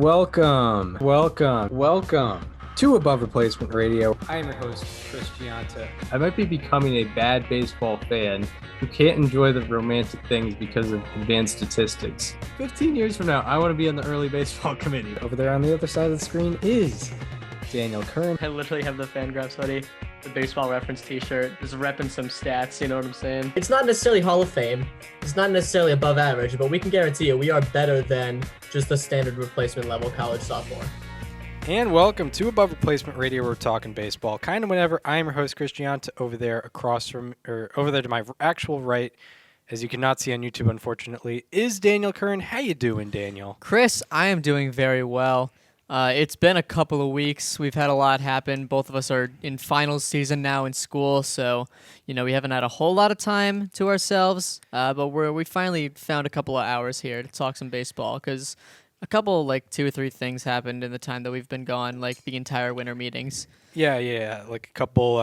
Welcome to Above Replacement Radio. I am your host, Chris Gianta. I might be becoming a bad baseball fan who can't enjoy the romantic things because of advanced statistics. 15 years from now, I want to be on the early baseball committee. Over there on the other side of the screen is Daniel Curran. I literally have the Fangraphs hoodie, the baseball reference t-shirt, just repping some stats, you know what I'm saying? It's not necessarily Hall of Fame, it's not necessarily above average, but we can guarantee you we are better than just the standard replacement level college sophomore. And welcome to Above Replacement Radio, where we're talking baseball. Kind of whenever. I'm your host, Chris Gianta, over there to my actual right, as you cannot see on YouTube, unfortunately, is Daniel Curran. How you doing, Daniel? Chris, I am doing very well. It's been a couple of weeks. We've had a lot happen. Both of us are in finals season now in school, so we haven't had a whole lot of time to ourselves. But we finally found a couple of hours here to talk some baseball because a couple, 2 or 3 things happened in the time that we've been gone, like the entire winter meetings. Yeah, like a couple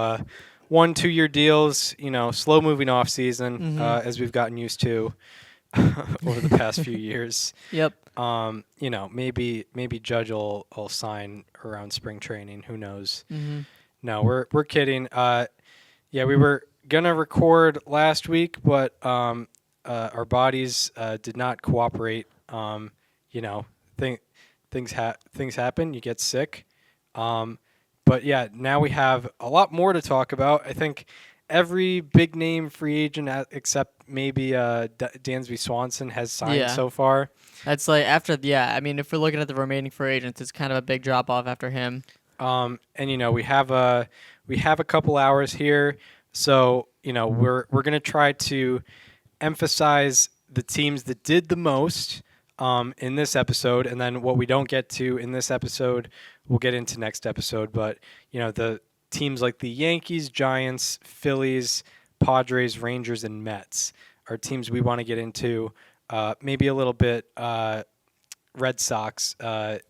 1-2 year deals. Slow moving off season, as we've gotten used to over the past few years. Yep. Maybe Judge will sign around spring training. Who knows? Mm-hmm. No, we're kidding. We were gonna record last week, but our bodies did not cooperate. Things happen. You get sick. But yeah, now we have a lot more to talk about. I think every big name free agent except maybe Dansby Swanson has signed so far. That's if we're looking at the remaining free agents, it's kind of a big drop off after him. We have a couple hours here, so we're gonna try to emphasize the teams that did the most in this episode, and then what we don't get to in this episode, we'll get into next episode. But the teams like the Yankees, Giants, Phillies, Padres, Rangers, and Mets are teams we want to get into. Maybe a little bit Red Sox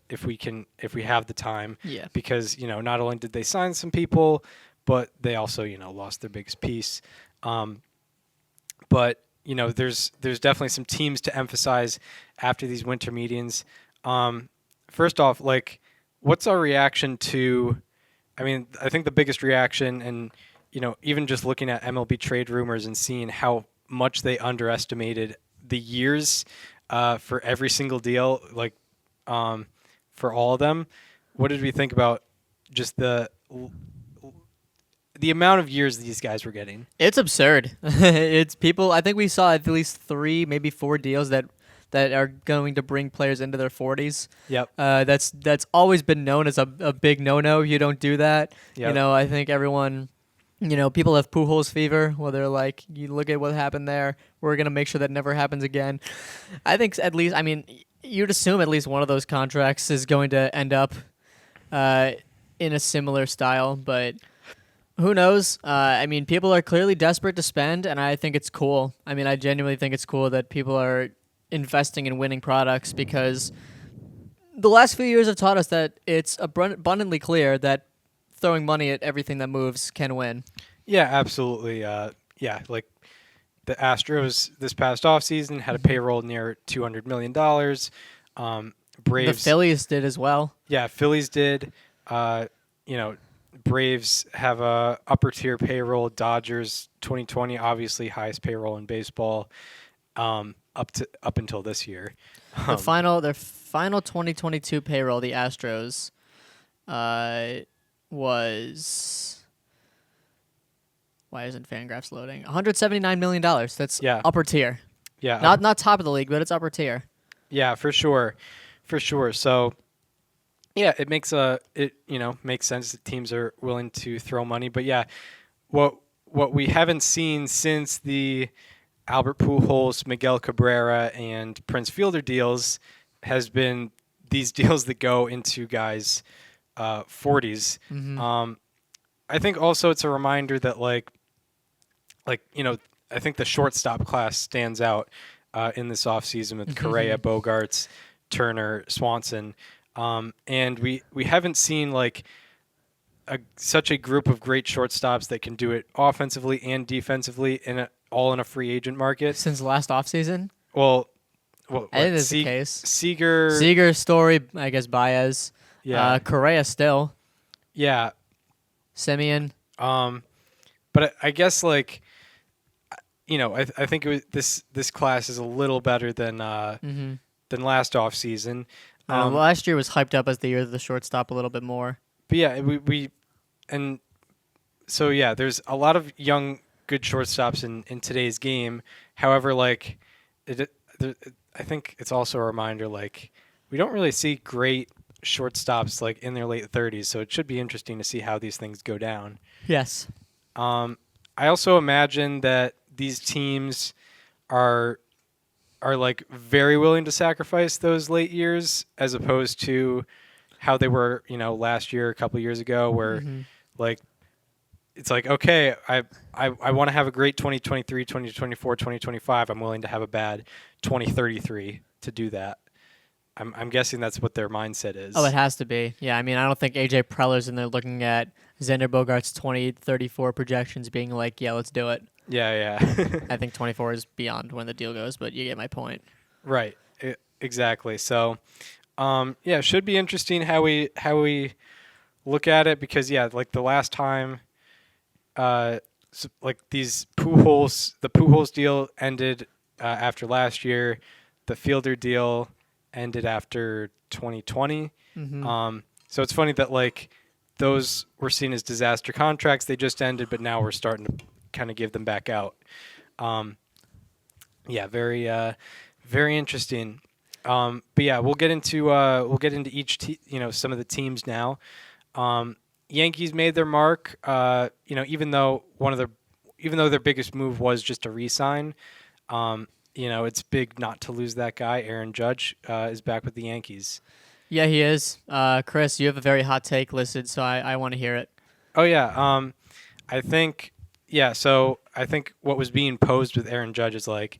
if we have the time. Yeah. Because not only did they sign some people, but they also lost their biggest piece. But there's definitely some teams to emphasize after these winter meetings. First off, what's our reaction to? I think the biggest reaction, and even just looking at MLB trade rumors and seeing how much they underestimated the years for every single deal, for all of them. What did we think about just the amount of years these guys were getting? It's absurd. It's people. I think we saw at least 3, maybe 4 deals that are going to bring players into their 40s. Yep. That's always been known as a big no-no. You don't do that. Yep. I think everyone, people have Pujols fever, where they're like, you look at what happened there. We're going to make sure that never happens again. I think at least, you'd assume at least one of those contracts is going to end up in a similar style, but who knows? People are clearly desperate to spend, and I think it's cool. I genuinely think it's cool that people are investing in winning products, because the last few years have taught us that it's abundantly clear that throwing money at everything that moves can win. Yeah, absolutely. The Astros this past offseason had a payroll near $200 million. Braves. The Phillies did as well. Yeah, Phillies did. Braves have a upper tier payroll. Dodgers 2020 obviously highest payroll in baseball. Up until this year. Their final 2022 payroll, the Astros, was, why isn't Fangraphs loading? $179 million. That's upper tier. Yeah. Not top of the league, but it's upper tier. Yeah, for sure. So yeah, it makes makes sense that teams are willing to throw money. But yeah, what we haven't seen since the Albert Pujols, Miguel Cabrera, and Prince Fielder deals has been these deals that go into guys' 40s. Mm-hmm. I think also it's a reminder that I think the shortstop class stands out in this offseason with Correa, Bogaerts, Turner, Swanson. And we haven't seen such a group of great shortstops that can do it offensively and defensively all in a free agent market since last offseason. Well, I think that's the case. Seager, Story, I guess Baez. Yeah. Correa still. Yeah. Simeon. But I guess like, I think this class is a little better than last offseason. Last year was hyped up as the year of the shortstop a little bit more. But yeah, there's a lot of young, good shortstops in today's game. However, like, I think it's also a reminder, like, we don't really see great shortstops like in their late 30s, so it should be interesting to see how these things go down. Yes. I also imagine that these teams are like very willing to sacrifice those late years as opposed to how they were, last year, a couple of years ago, where like it's like, okay, I want to have a great 2023, 2024, 2025. I'm willing to have a bad 2033 to do that. I'm guessing that's what their mindset is. Oh, it has to be. Yeah, I mean, I don't think AJ Preller's in there looking at Xander Bogaerts' 2034 projections being like, yeah, let's do it. Yeah. I think 24 is beyond when the deal goes, but you get my point. Right. Exactly. So, it should be interesting how we look at it because, like the last time, like these the Pujols deal ended after last year. The Fielder deal ended after 2020. So it's funny that like those were seen as disaster contracts. They just ended, but now we're starting to kind of give them back out. Very interesting. But yeah, we'll get into each some of the teams now. Yankees made their mark. Even though their biggest move was just a re-sign. It's big not to lose that guy. Aaron Judge is back with the Yankees. Yeah, he is. Chris, you have a very hot take listed, so I want to hear it. Oh yeah. So I think what was being posed with Aaron Judge is like,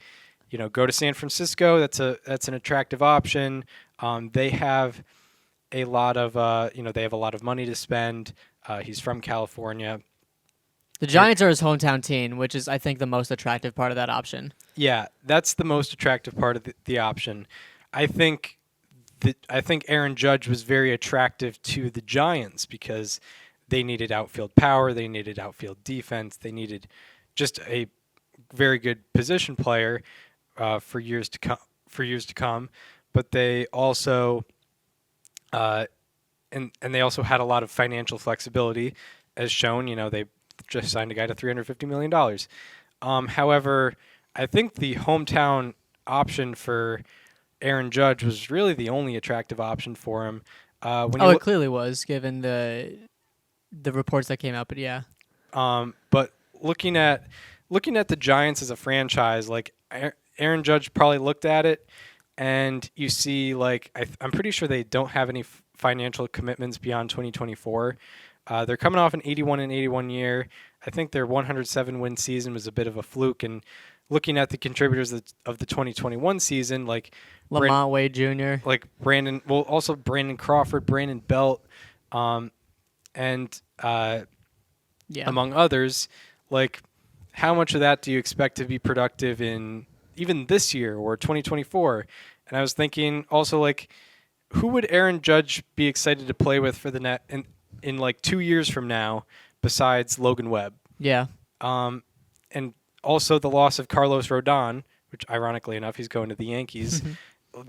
go to San Francisco. That's an attractive option. They have a lot of money to spend. He's from California. The Giants are his hometown team, which is, I think, the most attractive part of that option. Yeah, that's the most attractive part of the option. I think Aaron Judge was very attractive to the Giants because they needed outfield power, they needed outfield defense, they needed just a very good position player for years to come. But they also and they also had a lot of financial flexibility, as shown. They just signed a guy to $350 million. However, I think the hometown option for Aaron Judge was really the only attractive option for him. It clearly was, given the reports that came out. But yeah. But looking at the Giants as a franchise, like Aaron Judge probably looked at it, and you see, like I'm pretty sure they don't have any financial commitments beyond 2024. They're coming off an 81 year. I think their 107 win season was a bit of a fluke. And looking at the contributors of the 2021 season, like Lamont Wade Jr., like Brandon Crawford, Brandon Belt, among others, like how much of that do you expect to be productive in even this year or 2024? And I was thinking also, like, who would Aaron Judge be excited to play with for the net in like 2 years from now besides Logan Webb? Yeah. And also the loss of Carlos Rodon, which ironically enough, he's going to the Yankees.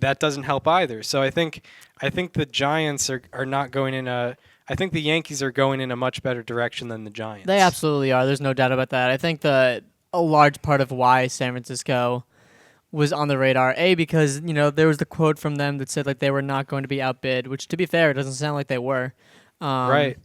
That doesn't help either. So I think the Giants are not going in I think the Yankees are going in a much better direction than the Giants. They absolutely are. There's no doubt about that. I think a large part of why San Francisco was on the radar, because there was the quote from them that said like they were not going to be outbid, which to be fair, it doesn't sound like they were. Right.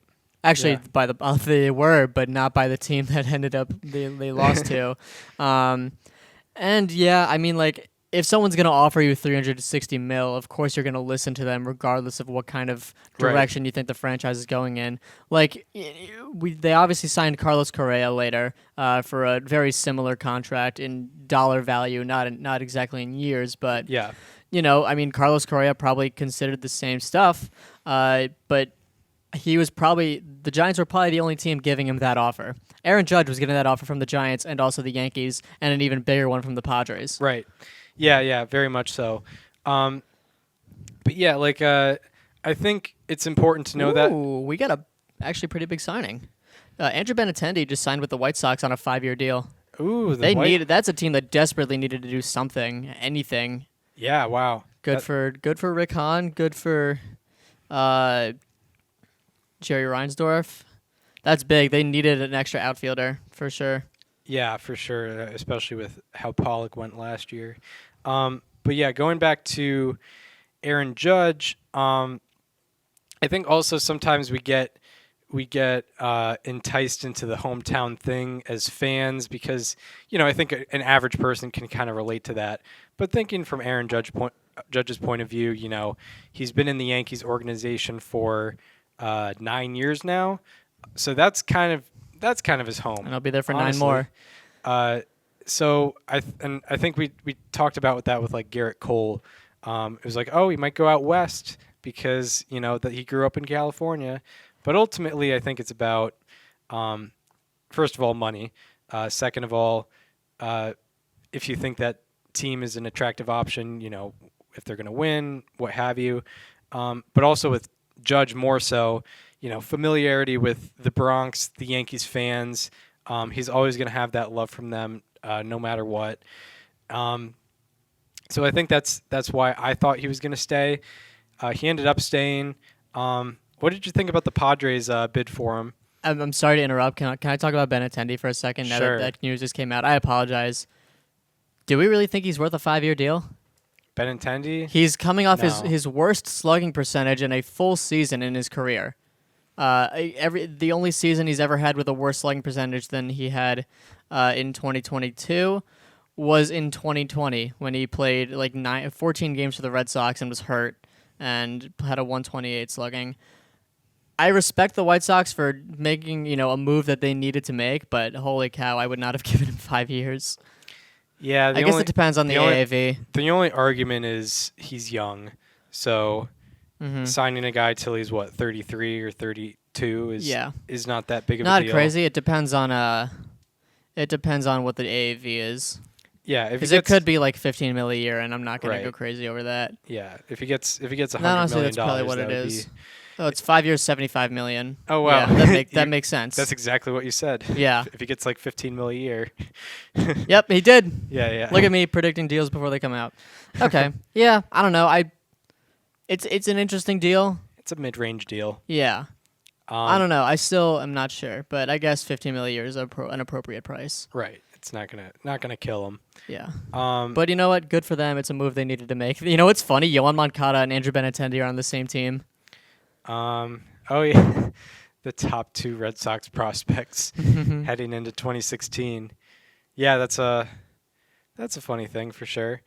Actually, yeah. They were, but not by the team that ended up they lost to. And yeah, I mean, like, if someone's going to offer you $360 million, of course you're going to listen to them regardless of what kind of direction you think the franchise is going in. Like, they obviously signed Carlos Correa later for a very similar contract in dollar value, not exactly in years, but yeah. I mean, Carlos Correa probably considered the same stuff, but the Giants were probably the only team giving him that offer. Aaron Judge was getting that offer from the Giants and also the Yankees, and an even bigger one from the Padres. Right. Yeah, very much so. But yeah, like I think it's important to know that. Ooh, we got a actually pretty big signing. Andrew Benintendi just signed with the White Sox on a 5-year deal. Ooh, That's a team that desperately needed to do something, anything. Yeah, wow. Good for Rick Hahn. Good for Jerry Reinsdorf. That's big. They needed an extra outfielder for sure. Yeah, for sure, especially with how Pollock went last year. But yeah, going back to Aaron Judge, I think also sometimes we get enticed into the hometown thing as fans because I think an average person can kind of relate to that. But thinking from Aaron Judge's point of view, he's been in the Yankees organization for 9 years now, so that's kind of his home. And I'll be there for honestly. 9 more. So I think we talked about that with like Garrett Cole. It was like, oh, he might go out west because that he grew up in California, but ultimately I think it's about first of all money, second of all if you think that team is an attractive option, if they're going to win, what have you, but also with Judge more so, familiarity with the Bronx, the Yankees fans. He's always going to have that love from them, no matter what. So I think that's why I thought he was going to stay. He ended up staying. What did you think about the Padres bid for him? I'm sorry to interrupt. Can I talk about Benintendi for a second? Now Sure. that news just came out. I apologize. Do we really think he's worth a 5-year deal? Benintendi? He's coming off No. his worst slugging percentage in a full season in his career. The only season he's ever had with a worse slugging percentage than he had in 2022 was in 2020 when he played 14 games for the Red Sox and was hurt and had a 128 slugging. I respect the White Sox for making a move that they needed to make, but holy cow, I would not have given him 5 years. Yeah, I guess it depends on the AAV. The only argument is he's young, so signing a guy till he's 33 or 32 is not that big of a deal. Not crazy. It depends on what the AAV is. Yeah, because it could be like 15 mil a year, and I'm not going Right. to go crazy over that. Yeah, if he gets $100 million, Honestly, that's probably what it is. Oh, it's 5 years, 75 million. Oh wow, Yeah, that makes sense. That's exactly what you said. Yeah. If he gets like 15 mil a year. Yep, he did. Yeah. Look at me predicting deals before they come out. Okay. Yeah, I don't know. It's an interesting deal. It's a mid-range deal. Yeah. I don't know. I still am not sure, but I guess 15 mil a year is an appropriate price. Right. It's not gonna kill him. Yeah. Um, But you know what? Good for them. It's a move they needed to make. You know what's funny? Yohan Moncada and Andrew Benintendi are on the same team. Oh yeah, the top 2 Red Sox prospects heading into 2016. Yeah, that's a funny thing for sure.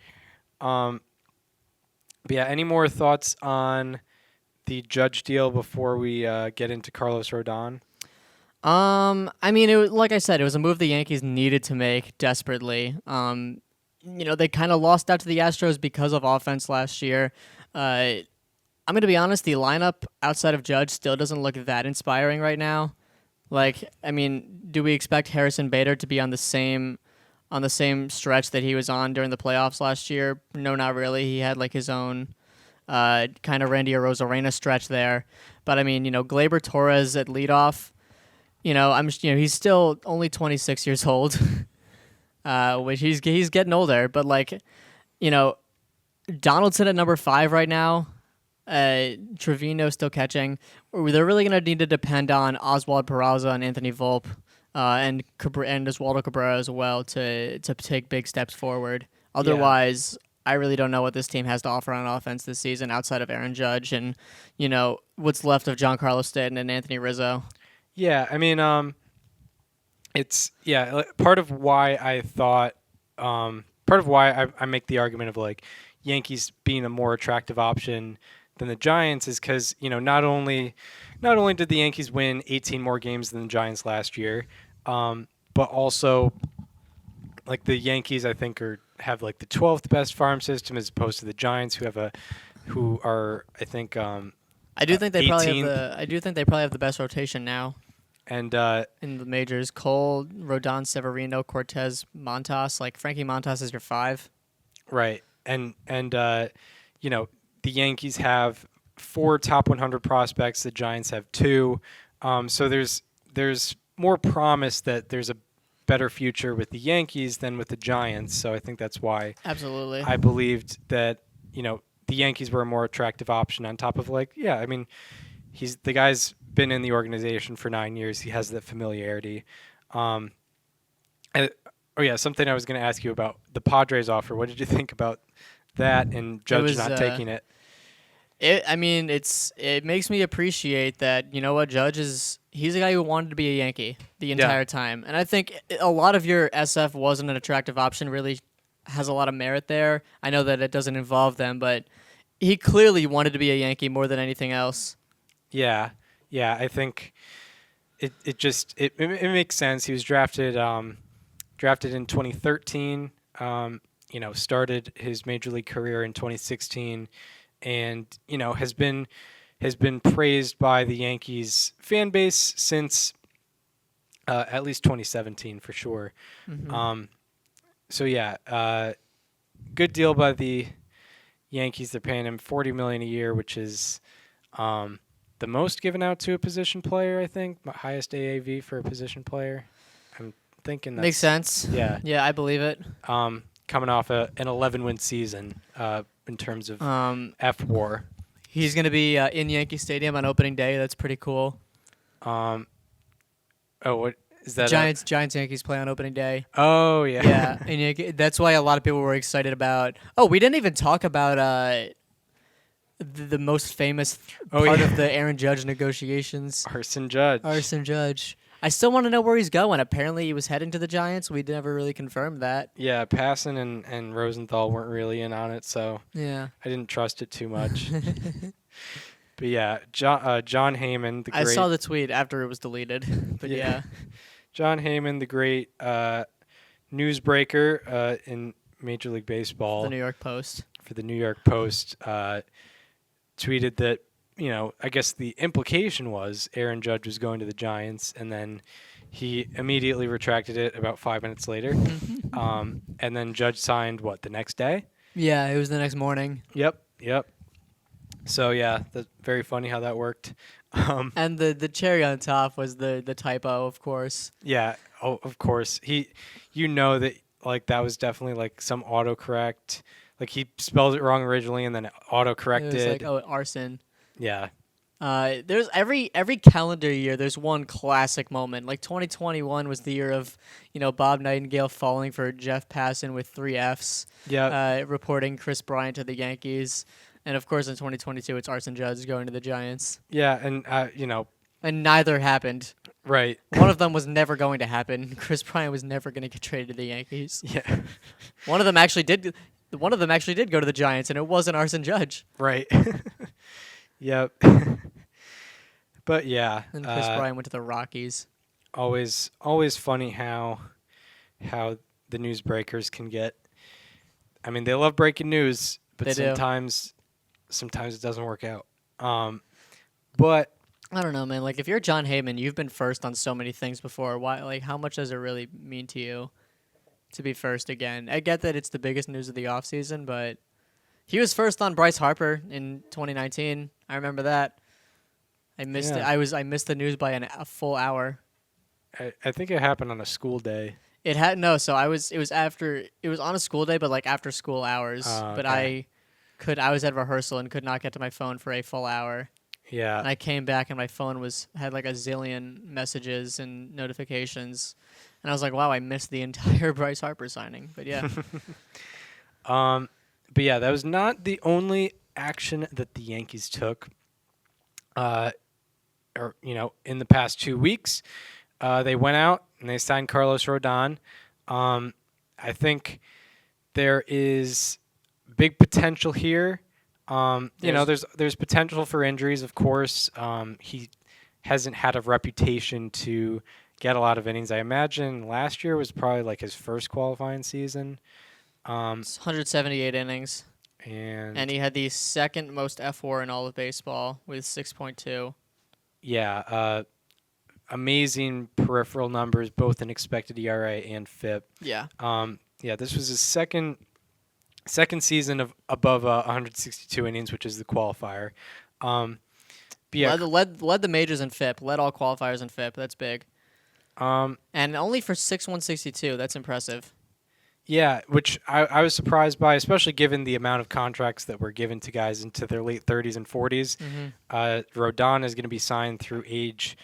But yeah, any more thoughts on the Judge deal before we get into Carlos Rodon? I mean, like I said, it was a move the Yankees needed to make desperately. They kind of lost out to the Astros because of offense last year. I'm going to be honest, the lineup outside of Judge still doesn't look that inspiring right now. Do we expect Harrison Bader to be on the same stretch that he was on during the playoffs last year? No, not really. He had his own kind of Randy Arozarena stretch there. But Gleyber Torres at leadoff, he's still only 26 years old, which he's getting older. But Donaldson at number 5 right now. Trevino still catching. They're really going to need to depend on Oswald Peraza and Anthony Volpe and Oswaldo Cabrera as well to take big steps forward. Otherwise, I really don't know what this team has to offer on offense this season outside of Aaron Judge and what's left of Giancarlo Stanton and Anthony Rizzo. Yeah, I mean, it's part of why I thought part of why I make the argument of Yankees being a more attractive option than the Giants is because not only did the Yankees win 18 more games than the Giants last year, but also the Yankees I think have the 12th best farm system as opposed to the Giants who are I think I do think they 18th. probably have the best rotation now. And in the majors, Cole, Rodon, Severino, Cortez, Montas. Frankie Montas is your 5. Right. And you know, the Yankees have 4 top 100 prospects. The Giants have 2. So there's more promise that there's a better future with the Yankees than with the Giants. So I think that's why Absolutely. I believed that, you know, the Yankees were a more attractive option on top of I mean, the guy's been in the organization for 9 years. He has that familiarity. And, something I was going to ask you about the Padres offer. What did you think about that and Judge not taking it? It makes me appreciate that, you know what, he's a guy who wanted to be a Yankee the entire time. And I think a lot of your SF wasn't an attractive option really has a lot of merit there. I know that it doesn't involve them, but he clearly wanted to be a Yankee more than anything else. Yeah. I think it makes sense. He was drafted in 2013. Started his major league career in 2016, and has been praised by the Yankees fan base since at least 2017 for sure. Mm-hmm. Good deal by the Yankees. They're paying him $40 million a year, which is the most given out to a position player. I think highest AAV for a position player. I'm thinking that makes sense. Yeah, I believe it. Coming off an 11-win season in terms of FWAR. He's going to be in Yankee Stadium on opening day. That's pretty cool. What is that? Giants Yankees play on opening day. Oh yeah. Yeah, and that's why a lot of people were excited about. Oh, we didn't even talk about the most famous part of the Aaron Judge negotiations. Arson Judge. I still want to know where he's going. Apparently, he was heading to the Giants. We never really confirmed that. Yeah, Passan and Rosenthal weren't really in on it, so yeah, I didn't trust it too much. But yeah, John Heyman, the great. I saw the tweet after it was deleted. But yeah. John Heyman, the great newsbreaker in Major League Baseball. For the New York Post. Tweeted that, I guess the implication was Aaron Judge was going to the Giants, and then he immediately retracted it about 5 minutes later. And then Judge signed, the next day? Yeah, it was the next morning. Yep. So, yeah, that's very funny how that worked. And the cherry on top was the typo, of course. Yeah, of course. That that was definitely some autocorrect. He spelled it wrong originally and then it autocorrected. It was arson. Yeah. There's every calendar year there's one classic moment. 2021 was the year of, Bob Nightingale falling for Jeff Passan with 3 Fs. Yeah. Reporting Chris Bryant to the Yankees. And of course in 2022 it's Arson Judge going to the Giants. Yeah, and and neither happened. Right. One of them was never going to happen. Chris Bryant was never going to get traded to the Yankees. Yeah. One of them actually did go to the Giants, and it wasn't Arson Judge. Right. Yep. But yeah. And Chris Bryant went to the Rockies. Always funny how the newsbreakers can get. I mean, they love breaking news, but sometimes it doesn't work out. But I don't know, man. If you're John Heyman, you've been first on so many things before. Why? How much does it really mean to you to be first again? I get that it's the biggest news of the offseason, but he was first on Bryce Harper in 2019. I remember that. I missed it. I missed the news by a full hour. I think it happened on a school day. It had no. So it was on a school day, but after school hours. But okay. I was at rehearsal and could not get to my phone for a full hour. Yeah. And I came back and my phone had a zillion messages and notifications. And I was like, wow, I missed the entire Bryce Harper signing. But yeah. But yeah, that was not the only action that the Yankees took. In the past 2 weeks, they went out and they signed Carlos Rodon. I think there is big potential here. There's potential for injuries, of course. He hasn't had a reputation to get a lot of innings. I imagine last year was probably his first qualifying season. 178 innings. And he had the second most FWAR in all of baseball with 6.2. Yeah, amazing peripheral numbers, both in expected ERA and FIP. Yeah. This was his second second season of above 162 innings, which is the qualifier. But yeah, Led the majors in FIP. Led all qualifiers in FIP. That's big. um, And only for 6/162. That's impressive. yeah, which I was surprised by, especially given the amount of contracts that were given to guys into their late 30s and 40s. Rodon is going to be signed through age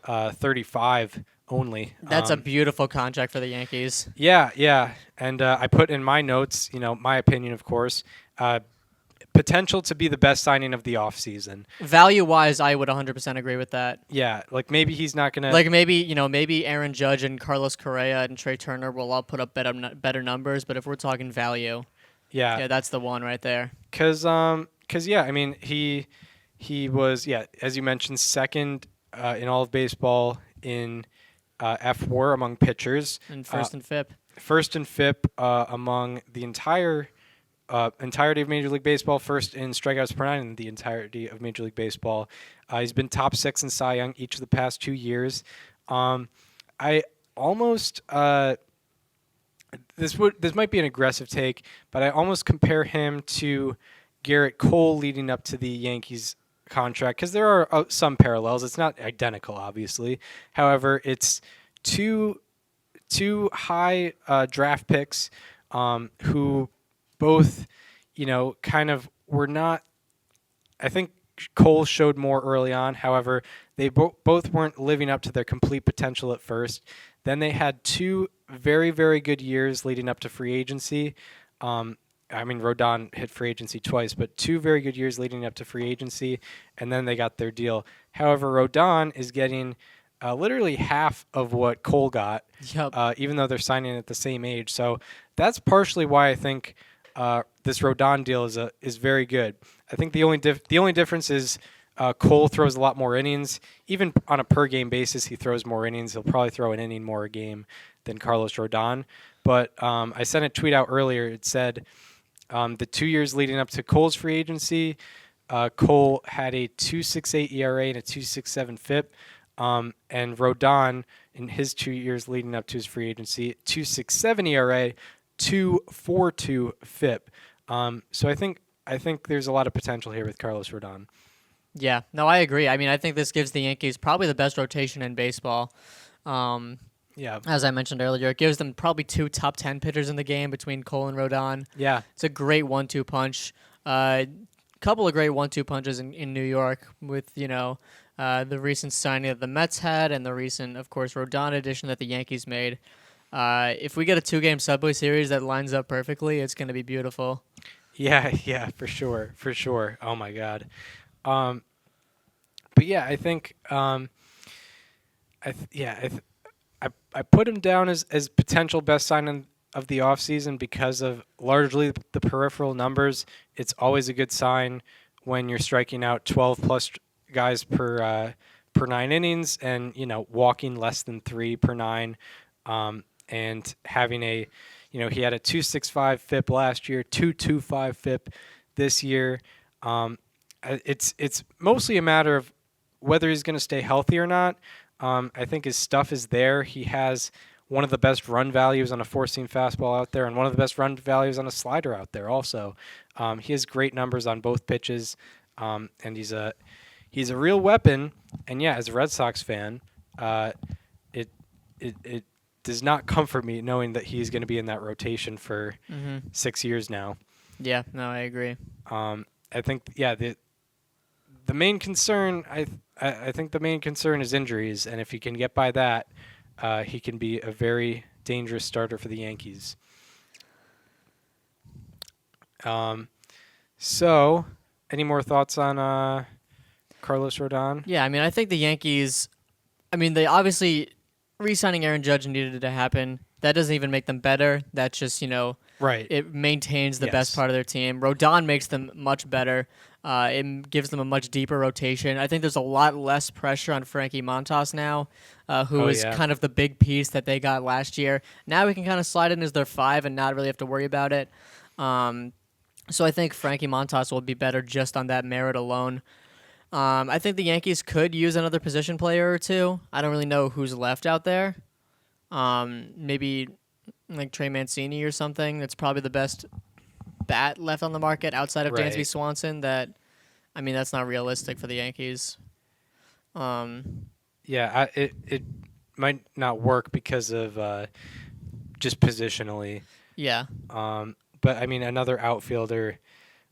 35 only. That's a beautiful contract for the Yankees. Yeah. And I put in my notes, my opinion, of course, potential to be the best signing of the offseason. Value-wise, I would 100% agree with that. Yeah, like maybe he's not going to... Like maybe Aaron Judge and Carlos Correa and Trey Turner will all put up better numbers, but if we're talking value, yeah, that's the one right there. Because I mean, he was, as you mentioned, second in all of baseball in F4 among pitchers. And first in FIP. First in FIP among the entirety of Major League Baseball, first in strikeouts per nine in the entirety of Major League Baseball. He's been top 6 in Cy Young each of the past 2 years. I almost this might be an aggressive take, but I almost compare him to Garrett Cole leading up to the Yankees contract because there are some parallels. It's not identical, obviously. However, it's two high draft picks who both, kind of were not. I think Cole showed more early on. However, they both weren't living up to their complete potential at first. Then they had 2 very, very good years leading up to free agency. Rodon hit free agency twice, but 2 very good years leading up to free agency, and then they got their deal. However, Rodon is getting literally half of what Cole got, even though they're signing at the same age. So that's partially why I think this Rodon deal is very good. I think the only difference is Cole throws a lot more innings. Even on a per game basis, he throws more innings. He'll probably throw an inning more a game than Carlos Rodon. But I sent a tweet out earlier. It said the 2 years leading up to Cole's free agency, Cole had a 2.68 ERA and a 2.67 FIP. And Rodon, in his 2 years leading up to his free agency, 2.67 ERA, 2.42 FIP. So I think there's a lot of potential here with Carlos Rodon. Yeah, no, I agree. I mean, I think this gives the Yankees probably the best rotation in baseball. Yeah. As I mentioned earlier, it gives them probably 2 top 10 pitchers in the game between Cole and Rodon. Yeah. It's a great 1-2 punch. Couple of great 1-2 punches in New York with, the recent signing that the Mets had and the recent, of course, Rodon addition that the Yankees made. If we get a 2-game Subway Series that lines up perfectly, it's going to be beautiful. Yeah, for sure. Oh my God. But yeah, I think I put him down as potential best signing of the offseason because of largely the peripheral numbers. It's always a good sign when you're striking out 12 plus guys per 9 innings and walking less than 3 per 9, and having he had a 2.65 FIP last year, 2.25 FIP this year. It's mostly a matter of whether he's going to stay healthy or not. I think his stuff is there. He has one of the best run values on a 4-seam fastball out there and one of the best run values on a slider out there also. He has great numbers on both pitches, and he's a real weapon. And yeah, as a Red Sox fan, it does not comfort me knowing that he's going to be in that rotation for 6 years now. Yeah, no, I agree. I think the main concern I think the main concern is injuries, and if he can get by that, he can be a very dangerous starter for the Yankees. So, any more thoughts on Carlos Rodon? Yeah, I mean, I think the Yankees, they obviously re-signing Aaron Judge needed to happen. That doesn't even make them better. That's just, right. It maintains the best part of their team. Rodon makes them much better. It gives them a much deeper rotation. I think there's a lot less pressure on Frankie Montas now, who is kind of the big piece that they got last year. Now we can kind of slide in as their 5 and not really have to worry about it. So I think Frankie Montas will be better just on that merit alone. I think the Yankees could use another position player or two. I don't really know who's left out there. Maybe like Trey Mancini or something. That's probably the best bat left on the market outside of Dansby Right. Swanson that, I mean, that's not realistic for the Yankees. Yeah, it might not work because of just positionally. Yeah. But I mean, another outfielder,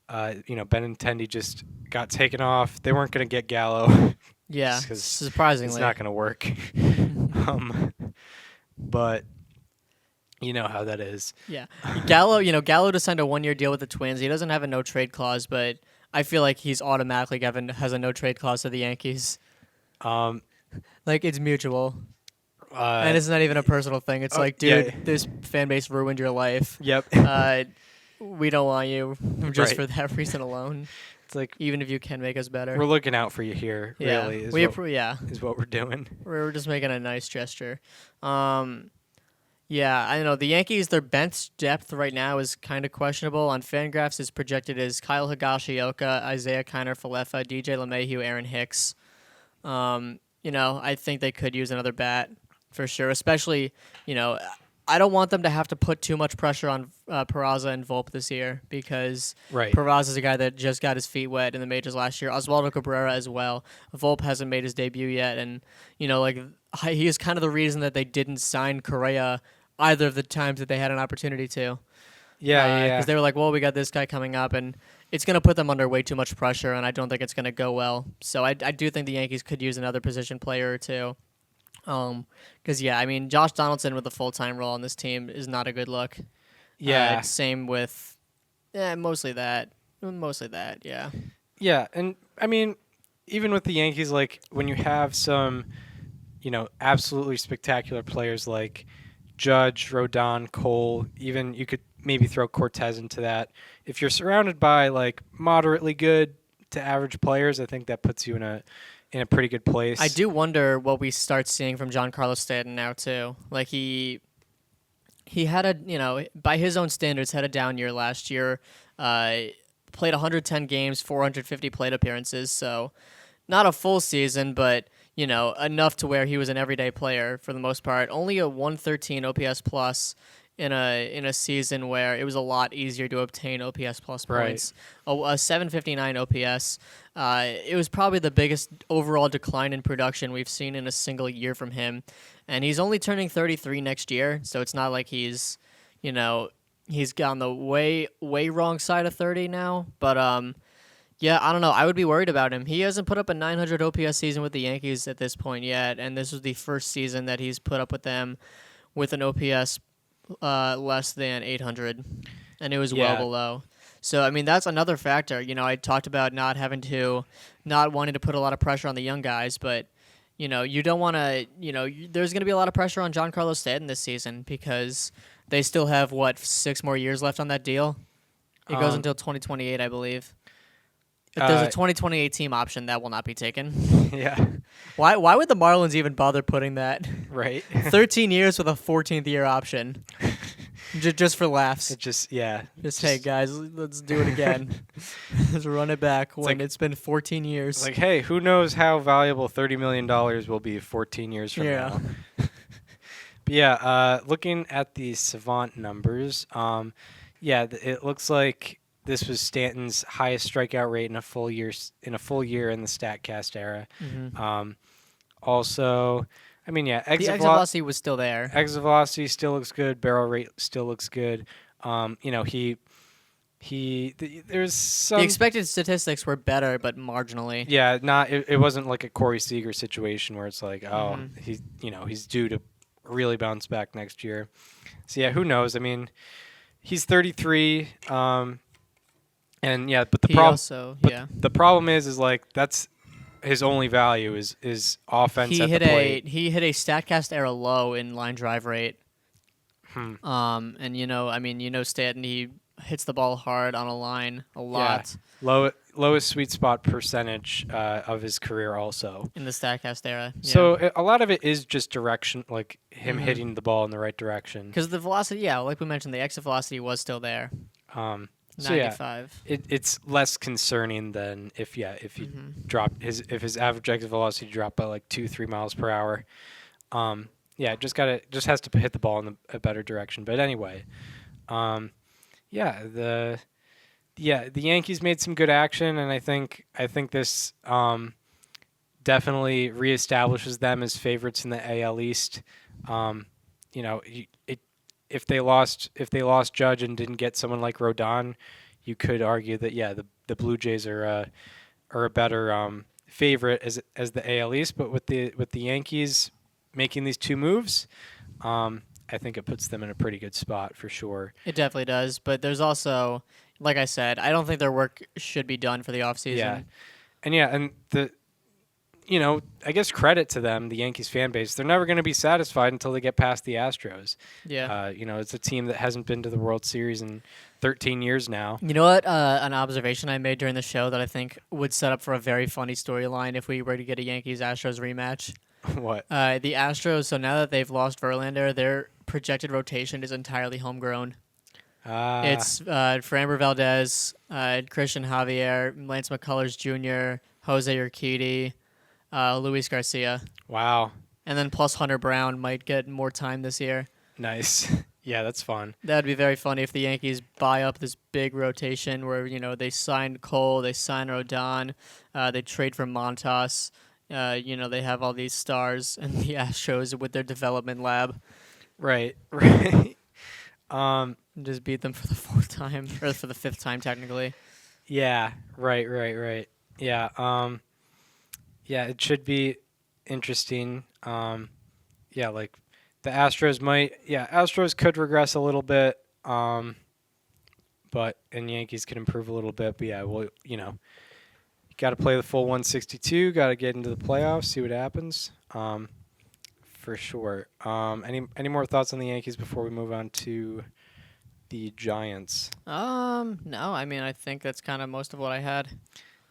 Benintendi just got taken off. They weren't going to get Gallo. Yeah, Just 'cause surprisingly. It's not going to work. But you know how that is. Yeah. Gallo just signed a 1-year deal with the Twins. He doesn't have a no-trade clause, but I feel like he's automatically has a no-trade clause to the Yankees. Like, it's mutual. And it's not even a personal thing. It's like, dude, yeah. this fan base ruined your life. Yep. We don't want you just Right. for that reason alone. It's like Even if you can make us better. we're looking out for you here. Yeah. Really, is We what we're doing. We're just making a nice gesture. Yeah, I know. The Yankees, their bench depth right now is kind of questionable. On Fangraphs, it's projected as Kyle Higashioka, Isaiah Kiner-Falefa, DJ LeMahieu, Aaron Hicks. I think they could use another bat for sure, especially, I don't want them to have to put too much pressure on Peraza and Volpe this year because Right. Peraza's a guy that just got his feet wet in the majors last year. Oswaldo Cabrera as well. Volpe hasn't made his debut yet, and he is kind of the reason that they didn't sign Correa either of the times that they had an opportunity to. Yeah. Because they were like, well, we got this guy coming up, and it's going to put them under way too much pressure, and I don't think it's going to go well. So I do think the Yankees could use another position player or two. Because Josh Donaldson with a full-time role on this team is not a good look. Yeah. Same with, mostly that. Yeah. Yeah, and I mean, even with the Yankees, like when you have some, absolutely spectacular players like Judge, Rodon, Cole, even you could maybe throw Cortez into that. If you're surrounded by like moderately good to average players, I think that puts you in a pretty good place. I do wonder what we start seeing from Giancarlo Stanton now too. Like he had by his own standards, had a down year last year. Played 110 games, 450 plate appearances, so not a full season, but enough to where he was an everyday player for the most part. Only a 113 OPS plus in a season where it was a lot easier to obtain OPS plus points. A 759 OPS. It was probably the biggest overall decline in production we've seen in a single year from him, and he's only turning 33 next year, so it's not like he's gone the way wrong side of 30 now, but yeah, I don't know. I would be worried about him. He hasn't put up a 900 OPS season with the Yankees at this point yet, and this was the first season that he's put up with them with an OPS less than 800, and it was well below. So, I mean, that's another factor. I talked about not wanting to put a lot of pressure on the young guys, but, you don't want to, there's going to be a lot of pressure on Giancarlo Stanton this season because they still have, 6 more years left on that deal? It goes until 2028, I believe. If there's a 2028 team option, that will not be taken. Yeah. Why would the Marlins even bother putting that? Right. 13 years with a 14th year option. Just for laughs. Hey, guys, let's do it again. Let's run it back when it's been 14 years. Like, hey, who knows how valuable $30 million will be 14 years from now. But looking at the Savant numbers, it looks like this was Stanton's highest strikeout rate in a full year in the Statcast era. Mm-hmm. Also, the exit velocity was still there. Exit velocity still looks good. Barrel rate still looks good. There's some. The expected statistics were better, but marginally. Yeah, it wasn't like a Corey Seager situation where it's like, he's due to really bounce back next year. So who knows? I mean, he's 33. But the problem is like that's his only value is offense at the plate. He hit a Statcast era low in line drive rate. Stanton, he hits the ball hard on a line a lot. Yeah. Lowest sweet spot percentage of his career also. In the Statcast era. Yeah. So a lot of it is just direction, like him hitting the ball in the right direction. Because the velocity, like we mentioned, the exit velocity was still there. 95. It's less concerning than if he dropped if his average exit velocity dropped by like 2-3 miles per hour. Just has to hit the ball in a better direction. But anyway, Yeah, the Yankees made some good action, and I think this definitely reestablishes them as favorites in the AL East. You know, if they lost Judge and didn't get someone like Rodon, you could argue that the Blue Jays are a better favorite as the AL East. But with the Yankees making these two moves, I think it puts them in a pretty good spot for sure. It definitely does, but there's also, like I said, I don't think their work should be done for the offseason. And I guess credit to them, the Yankees fan base. They're never going to be satisfied until they get past the Astros. Yeah. It's a team that hasn't been to the World Series in 13 years now. You know what? An observation I made during the show that I think would set up for a very funny storyline if we were to get a Yankees-Astros rematch. What? The Astros, so now that they've lost Verlander, their projected rotation is entirely homegrown. It's Framber Valdez, Christian Javier, Lance McCullers Jr., Jose Urquidy, Luis Garcia. Wow. And then plus Hunter Brown might get more time this year. Nice. Yeah, that's fun. That'd be very funny if the Yankees buy up this big rotation where, they sign Cole, they sign Rodon, they trade for Montas. They have all these stars and the Astros with their development lab. Right. Just beat them for the fourth time, or for the fifth time, technically. Yeah, right. Yeah, it should be interesting. Like the Astros could regress a little bit, and Yankees could improve a little bit. But you got to play the full 162. Got to get into the playoffs, see what happens. For sure. Any more thoughts on the Yankees before we move on to the Giants? No. I mean, I think that's kind of most of what I had.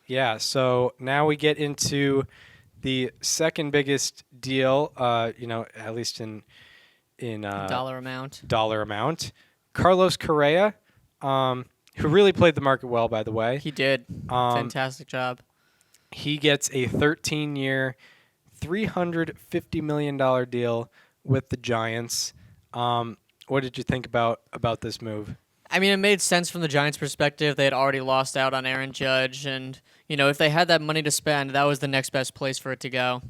Yeah. So now we get into the second biggest deal. At least in dollar amount. Carlos Correa, who really played the market well, by the way. He did. Fantastic job. He gets a 13-year, $350 million deal with the Giants. What did you think about this move? I mean, it made sense from the Giants' perspective. They had already lost out on Aaron Judge, and if they had that money to spend, that was the next best place for it to go.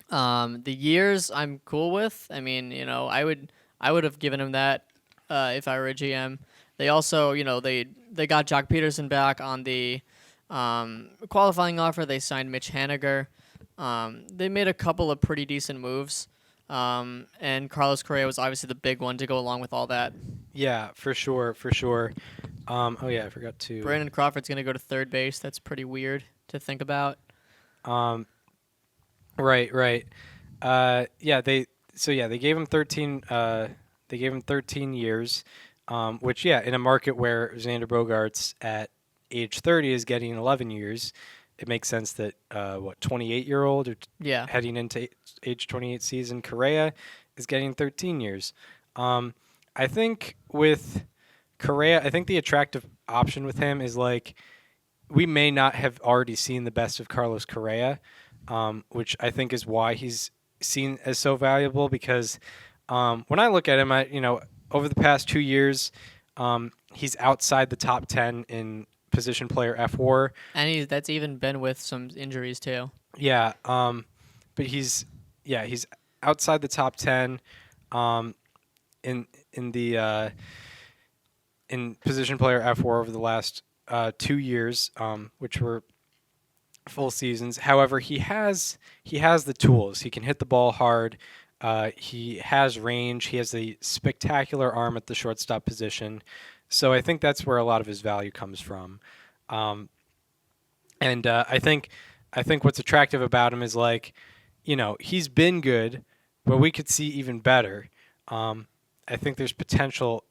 The years I'm cool with. I mean, I would have given him that if I were a GM. They also, they got Jock Peterson back on the qualifying offer. They signed Mitch Haniger. They made a couple of pretty decent moves. And Carlos Correa was obviously the big one to go along with all that. Yeah, for sure. I forgot to. Brandon Crawford's going to go to third base. That's pretty weird to think about. Right. They gave him 13. They gave him 13 years, which in a market where Xander Bogaerts at age 30 is getting 11 years. It makes sense that 28-year-old or heading into age 28 season, Correa is getting 13 years. I think with Correa, I think the attractive option with him is we may not have already seen the best of Carlos Correa, which I think is why he's seen as so valuable. Because when I look at him, over the past 2 years, he's outside the top 10 in position player FWAR, and that's even been with some injuries too. Yeah, but he's outside the top 10 in position player FWAR over the last 2 years, which were full seasons. However, he has the tools. He can hit the ball hard. He has range. He has a spectacular arm at the shortstop position. So I think that's where a lot of his value comes from. I think what's attractive about him is he's been good, but we could see even better. I think there's potential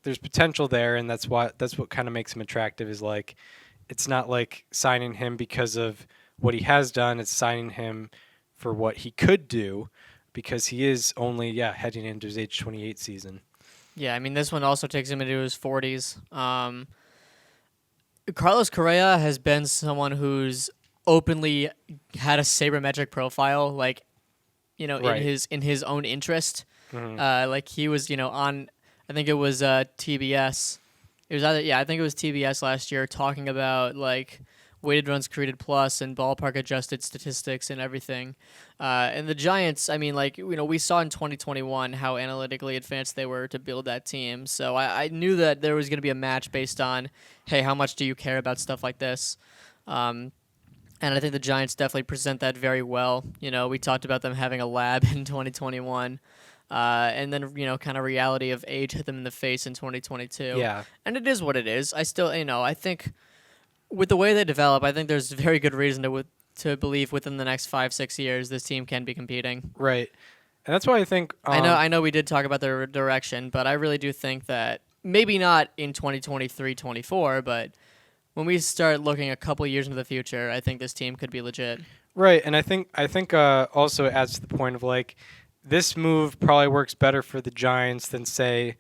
there, and that's what kind of makes him attractive is it's not like signing him because of what he has done. It's signing him for what he could do, because he is only heading into his age 28 season. Yeah, I mean, this one also takes him into his 40s. Carlos Correa has been someone who's openly had a sabermetric profile, right. in his own interest. Mm-hmm. He was, on, I think it was TBS, It was either I think it was TBS last year talking about like weighted runs created plus and ballpark adjusted statistics and everything. And the Giants, I mean, like we saw in 2021 how analytically advanced they were to build that team. So I knew that there was going to be a match based on, hey, how much do you care about stuff like this? And I think the Giants definitely present that very well. We talked about them having a lab in 2021. And then, kind of reality of age hit them in the face in 2022. Yeah. And it is what it is. I still, I think with the way they develop, I think there's very good reason to believe within the next 5-6 years this team can be competing. Right. And that's why I think I know we did talk about their direction, but I really do think that maybe not in 2023-24, but when we start looking a couple years into the future, I think this team could be legit. Right. And I think also it adds to the point of like this move probably works better for the Giants than say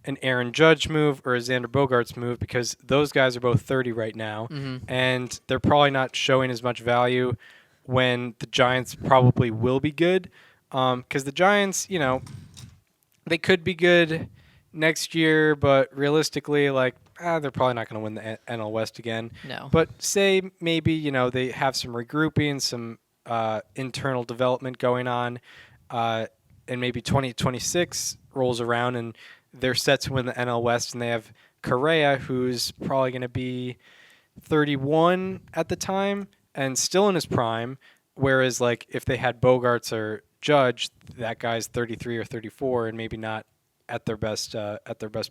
an Aaron Judge move or a Xander Bogaerts move, because those guys are both 30 right now, and they're probably not showing as much value when the Giants probably will be good. Because the Giants, they could be good next year, but realistically, like, they're probably not going to win the NL West again. No. But say maybe, they have some regrouping, some internal development going on, and maybe 2026 rolls around and they're set to win the NL West, and they have Correa, who's probably going to be 31 at the time and still in his prime, whereas like if they had Bogaerts or Judge, that guy's 33 or 34 and maybe not at their best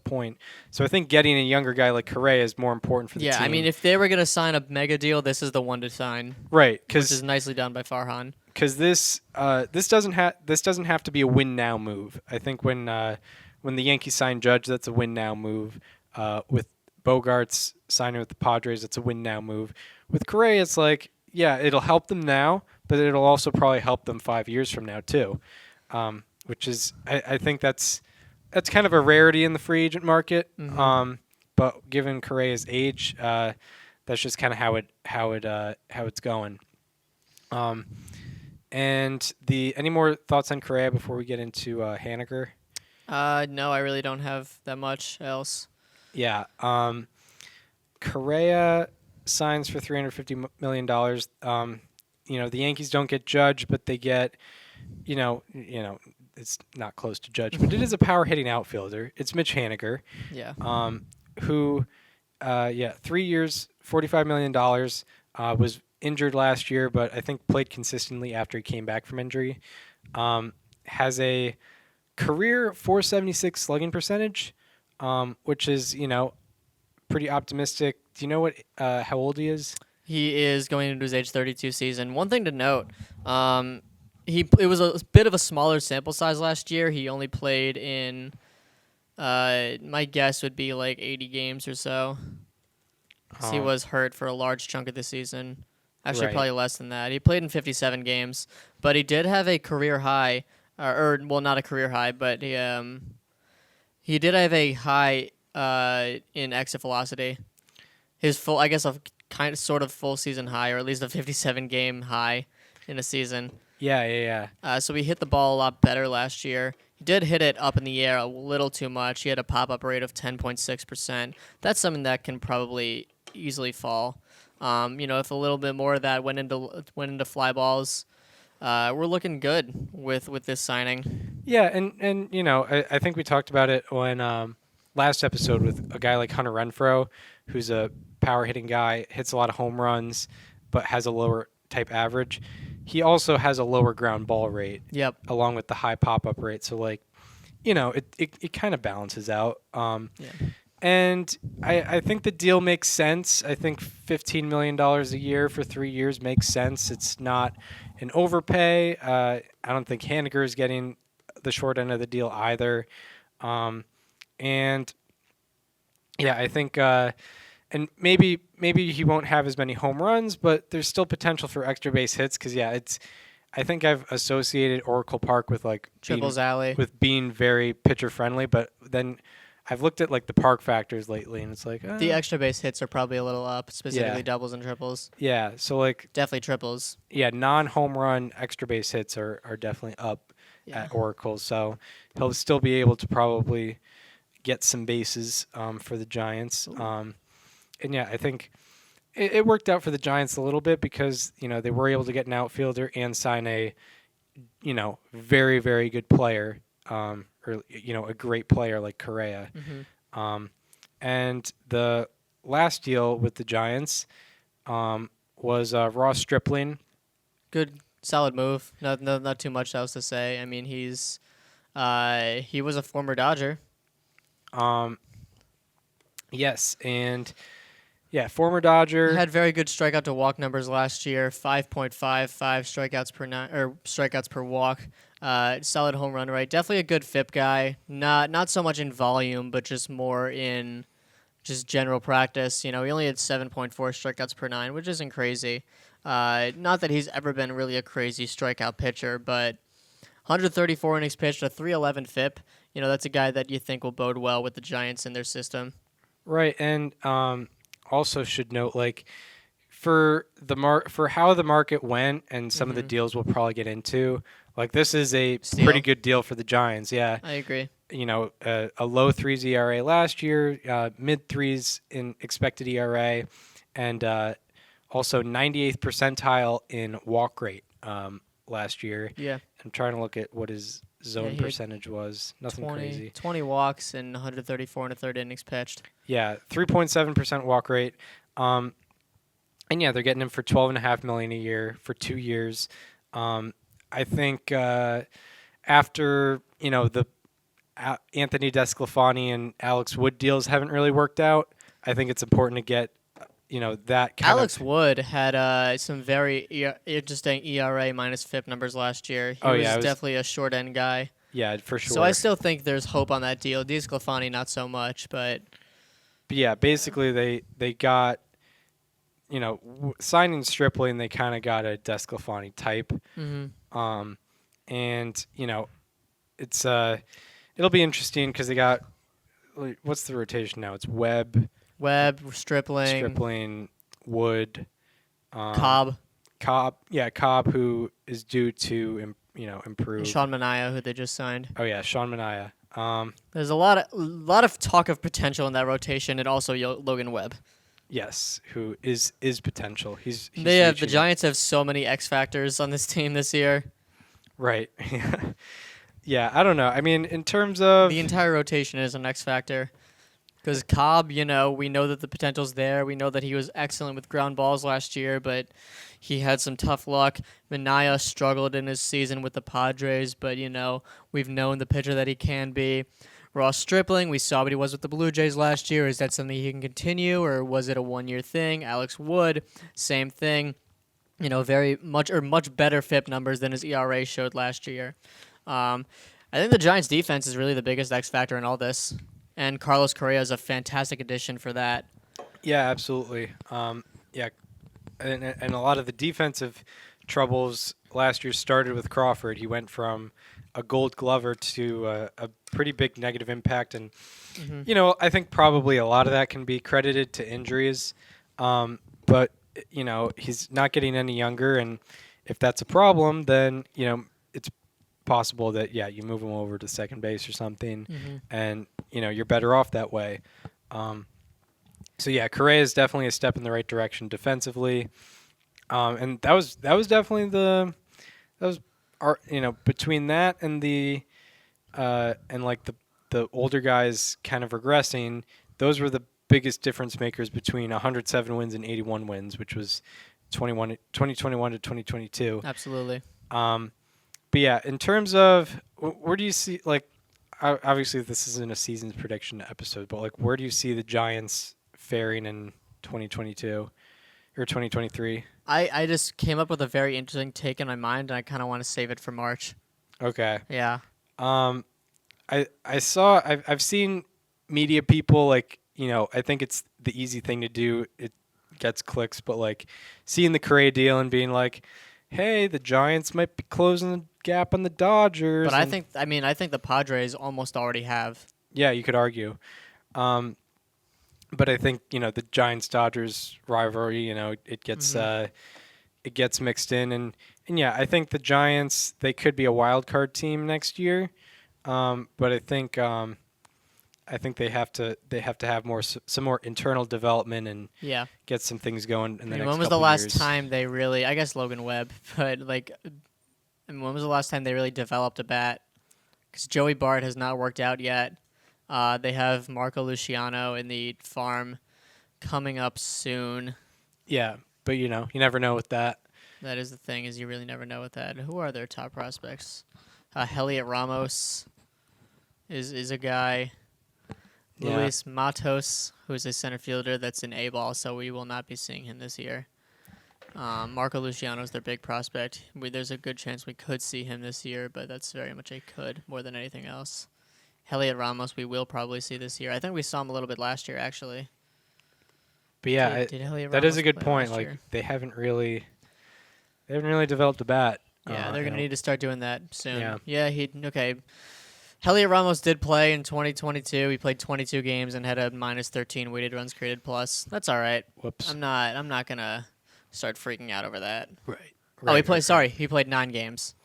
point. So I think getting a younger guy like Correa is more important for the team. Yeah, I mean, if they were going to sign a mega deal, this is the one to sign. Right, which is nicely done by Farhan. Because this doesn't have to be a win now move. I think when the Yankees sign Judge, that's a win now move. With Bogaerts signing with the Padres, it's a win now move. With Correa, it's like, yeah, it'll help them now, but it'll also probably help them 5 years from now too. Which is, I think that's kind of a rarity in the free agent market. But given Correa's age, that's just kind of how it's going. And any more thoughts on Correa before we get into Haniger? No, I really don't have that much else. Yeah. Correa signs for $350 million. The Yankees don't get Judge, but they get, it's not close to Judge, but it is a power hitting outfielder. It's Mitch Haniger. Yeah. Who, 3 years, $45 million, was injured last year, but I think played consistently after he came back from injury. Has a career 476 slugging percentage, which is, pretty optimistic. Do you know how old he is? He is going into his age 32 season. One thing to note, it was a bit of a smaller sample size last year. He only played in, my guess would be like 80 games or so. He was hurt for a large chunk of the season. Actually, Right. probably less than that. He played in 57 games, but he did have a career high, not a career high, but he did have a high in exit velocity. His full, I guess, sort of full season high, or at least a 57 game high in a season. Yeah. So he hit the ball a lot better last year. He did hit it up in the air a little too much. He had a pop-up rate of 10.6%. That's something that can probably easily fall. If a little bit more of that went into fly balls, we're looking good with this signing. Yeah, and I think we talked about it when last episode with a guy like Hunter Renfroe, who's a power hitting guy, hits a lot of home runs, but has a lower type average. He also has a lower ground ball rate. Yep. Along with the high pop up rate, so it kind of balances out. Yeah. And I think the deal makes sense. I think $15 million a year for 3 years makes sense. It's not an overpay. I don't think Haniger is getting the short end of the deal either. And yeah, I think and maybe he won't have as many home runs, but there's still potential for extra base hits because I think I've associated Oracle Park with like Triples alley. with being very pitcher friendly, but then I've looked at like the park factors lately, and it's like The extra base hits are probably a little up, specifically Yeah. doubles and triples. yeah. So like Definitely triples. non-home run extra base hits are definitely up Yeah. at Oracle. So he'll still be able to probably get some bases for the Giants. And yeah, I think it worked out for the Giants a little bit because they were able to get an outfielder and sign a very, very good player, or a great player like Correa. And the last deal with the Giants was Ross Stripling. Good, solid move. Not too much else to say. I mean, he was a former Dodger. Yes, and yeah, former Dodger. He had very good strikeout to walk numbers last year. 5.55 strikeouts per walk. Solid home run rate. Definitely a good FIP guy. Not so much in volume, but just more in just general practice. He only had 7.4 strikeouts per 9, which isn't crazy. Not that he's ever been really a crazy strikeout pitcher, but 134 innings pitched, a 3.11 FIP. That's a guy that you think will bode well with the Giants in their system. Right, and also should note, for how the market went and some of the deals we'll probably get into, this is a pretty good deal for the Giants. Yeah, I agree. A low 3s ERA last year, mid 3s in expected ERA, and also 98th percentile in walk rate last year. Yeah. I'm trying to look at what his zone percentage was. Nothing crazy. 20 walks and 134 and a third innings pitched. Yeah, 3.7% walk rate. And yeah, they're getting him for $12.5 million a year for 2 years. I think after the Anthony DeSclafani and Alex Wood deals haven't really worked out, I think it's important to get that kind Alex Wood had some very interesting ERA minus FIP numbers last year. He was definitely a short end guy. Yeah, for sure. So I still think there's hope on that deal. DeSclafani not so much, but yeah, basically they got signing Stripling, they kind of got a DeSclafani type. And it's it'll be interesting because they got what's the rotation now? It's Webb, Stripling, Wood, Cobb, who is due to improve. And Sean Manaea, who they just signed. Oh yeah, Sean Manaea. There's a lot of talk of potential in that rotation, and also Logan Webb. Yes, who is potential. He's the Giants have so many X factors on this team this year. Right. Yeah, I don't know. I mean, in terms of the entire rotation is an X factor. Because Cobb, we know that the potential's there. We know that he was excellent with ground balls last year, but he had some tough luck. Manaea struggled in his season with the Padres, but, we've known the pitcher that he can be. Ross Stripling, we saw what he was with the Blue Jays last year. Is that something he can continue, or was it a one-year thing? Alex Wood, same thing. Very much better FIP numbers than his ERA showed last year. I think the Giants' defense is really the biggest X factor in all this. And Carlos Correa is a fantastic addition for that. Yeah, absolutely. Yeah, and a lot of the defensive troubles last year started with Crawford. He went from a Gold Glover to a pretty big negative impact, and I think probably a lot of that can be credited to injuries. But he's not getting any younger, and if that's a problem, then it's possible that you move him over to second base or something, and you're better off that way. So yeah, Correa is definitely a step in the right direction defensively, and that was definitely between that and the older guys kind of regressing. Those were the biggest difference makers between 107 wins and 81 wins, which was 2021 to 2022. Absolutely. But yeah, in terms of where do you see, obviously this isn't a season's prediction episode, but where do you see the Giants faring in 2022 or 2023? I just came up with a very interesting take in my mind, and I kind of want to save it for March. Okay. Yeah. I've seen media people I think it's the easy thing to do. It gets clicks, but seeing the Correa deal and being hey, the Giants might be closing the gap on the Dodgers. But I think the Padres almost already have. Yeah, you could argue. But I think, the Giants-Dodgers rivalry, it gets mixed in. And yeah, I think the Giants, they could be a wild card team next year. But I think, I think they have to have some more internal development and Yeah. get some things going in the next When was the couple last years. time they really? I guess Logan Webb, but like, when was the last time they really developed a bat? Because Joey Bart has not worked out yet. They have Marco Luciano in the farm coming up soon. Yeah, but you never know with that. That is the thing, is you really never know with that. Who are their top prospects? Heliot Ramos is a guy. Yeah. Luis Matos, who is a center fielder that's in A-ball, so we will not be seeing him this year. Marco Luciano is their big prospect. There's a good chance we could see him this year, but that's very much a could more than anything else. Heliot Ramos we will probably see this year. I think we saw him a little bit last year, actually. But yeah, Did Heliot that is Ramos a good play point. last Like year? they haven't really developed a bat. Yeah, they're going to need to start doing that soon. Yeah. Okay. Heliot Ramos did play in 2022. He played 22 games and had a -13 weighted runs created plus. That's all right. Whoops. I'm not going to start freaking out over that. Right. Oh, he played. Sorry, he played 9 games.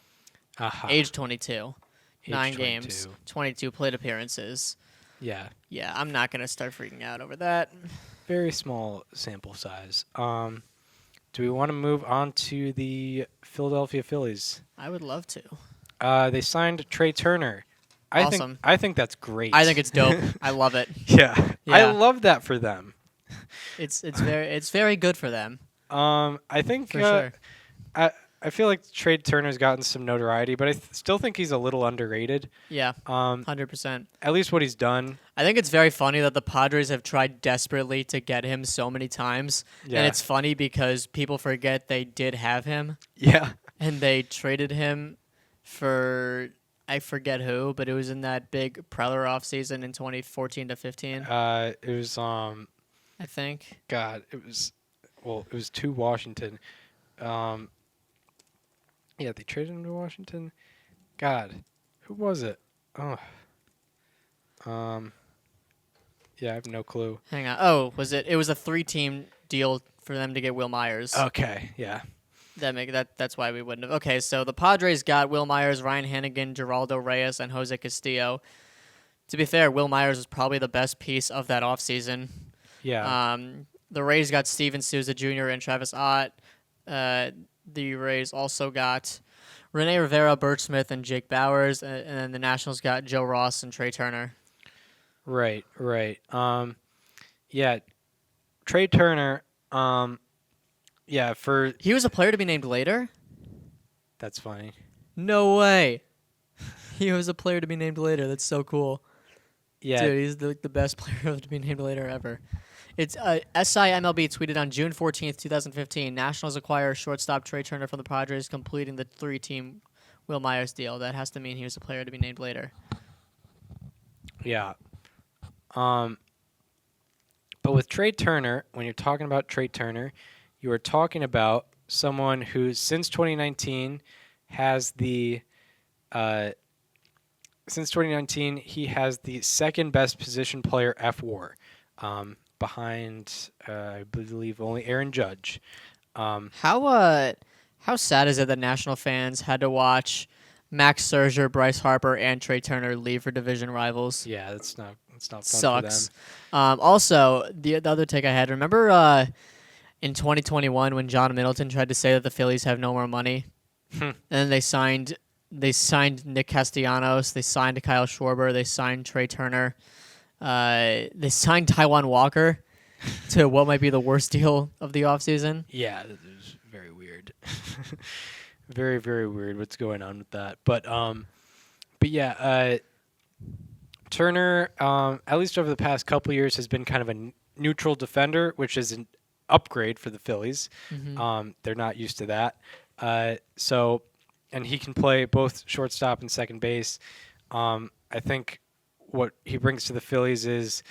Aha. Age 22. Age 9 22. games. 22 plate appearances. Yeah. Yeah, I'm not going to start freaking out over that. Very small sample size. Do we want to move on to the Philadelphia Phillies? I would love to. They signed Trea Turner. Awesome. I think that's great. I think it's dope. I love it. Yeah. I Yeah. love that for them. It's very good for them. I think For sure. I feel like Trea Turner's gotten some notoriety, but I still think he's a little underrated. Yeah. 100%. At least what he's done. I think it's very funny that the Padres have tried desperately to get him so many times. Yeah. And it's funny because people forget they did have him Yeah. and they traded him for I forget who, but it was in that big Preller offseason in 2014 to 15, It was I think. God, it was to Washington. Yeah, they traded him to Washington. God, who was it? Oh. Yeah, I have no clue. Hang on. Oh, was it? It was a 3-team deal for them to get Will Myers. Okay, yeah. That's why we wouldn't have. Okay, so the Padres got Will Myers, Ryan Hanigan, Geraldo Reyes, and Jose Castillo. To be fair, Will Myers was probably the best piece of that offseason. Yeah. The Rays got Steven Souza Jr. and Travis Ott. The Rays also got Rene Rivera, Bert Smith, and Jake Bowers. And then the Nationals got Joe Ross and Trea Turner. Right. Yeah. Trea Turner, yeah, He was a player to be named later? that's funny. No way. He was a player to be named later. That's so cool. Yeah. Dude, he's the best player to be named later ever. It's SIMLB tweeted on June 14th, 2015. Nationals acquire shortstop Trea Turner from the Padres, completing the 3-team Will Myers deal. That has to mean he was a player to be named later. Yeah. But with Trea Turner, when you're talking about Trea Turner, you are talking about someone who, since 2019, has the he has the second best position player FWAR, behind I believe only Aaron Judge. How sad is it that National fans had to watch Max Scherzer, Bryce Harper, and Trea Turner leave for division rivals? Yeah, that's not fun Sucks. for them. Also, the other take I had, remember in 2021 when John Middleton tried to say that the Phillies have no more money? And then they signed Nick Castellanos, they signed Kyle Schwarber, they signed Trea Turner, they signed Taijuan Walker to what might be the worst deal of the offseason. Yeah, it was very weird. Very, very weird what's going on with that. But yeah, Turner, at least over the past couple years, has been kind of a neutral defender, which is an upgrade for the Phillies. Mm-hmm. They're not used to that. And he can play both shortstop and second base. I think what he brings to the Phillies is,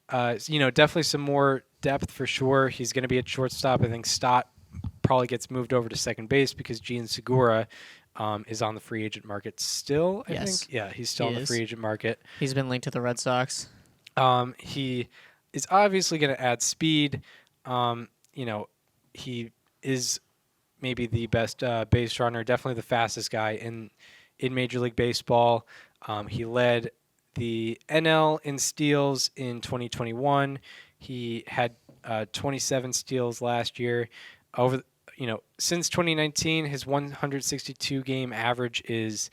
definitely some more depth for sure. He's going to be at shortstop. I think Stott probably gets moved over to second base because Gene Segura is on the free agent market still, I think. Yeah, he's still on the free agent market. He's been linked to the Red Sox. He is obviously going to add speed. He is maybe the best base runner, definitely the fastest guy in Major League Baseball. He led the NL in steals in 2021. He had 27 steals last year. Since 2019, his 162 game average is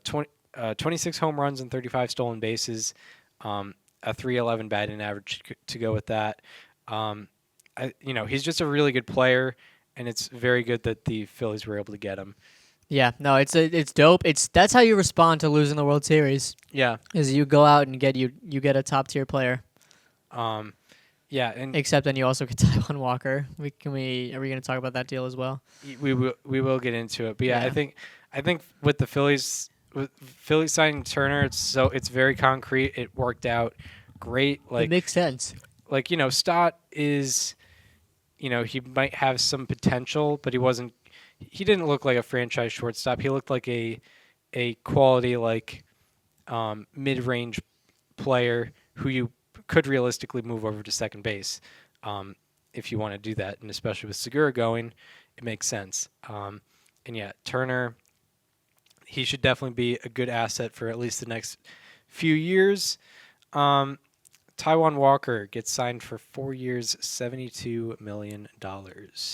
26 home runs and 35 stolen bases, a 311 batting average to go with that. He's just a really good player, and it's very good that the Phillies were able to get him. Yeah, no, it's dope. That's how you respond to losing the World Series. Yeah, is you go out and get a top tier player. Yeah, and except then you also get Taijuan Walker. Are we going to talk about that deal as well? We will get into it. But yeah. I think with the Phillies signing Turner, it's very concrete. It worked out great. Like, it makes sense. Like, Stott is, he might have some potential, but he didn't look like a franchise shortstop. He looked like a quality, like, mid-range player who you could realistically move over to second base if you want to do that. And especially with Segura going, it makes sense. And yeah, Turner, he should definitely be a good asset for at least the next few years. Taijuan Walker gets signed for 4 years, $72 million.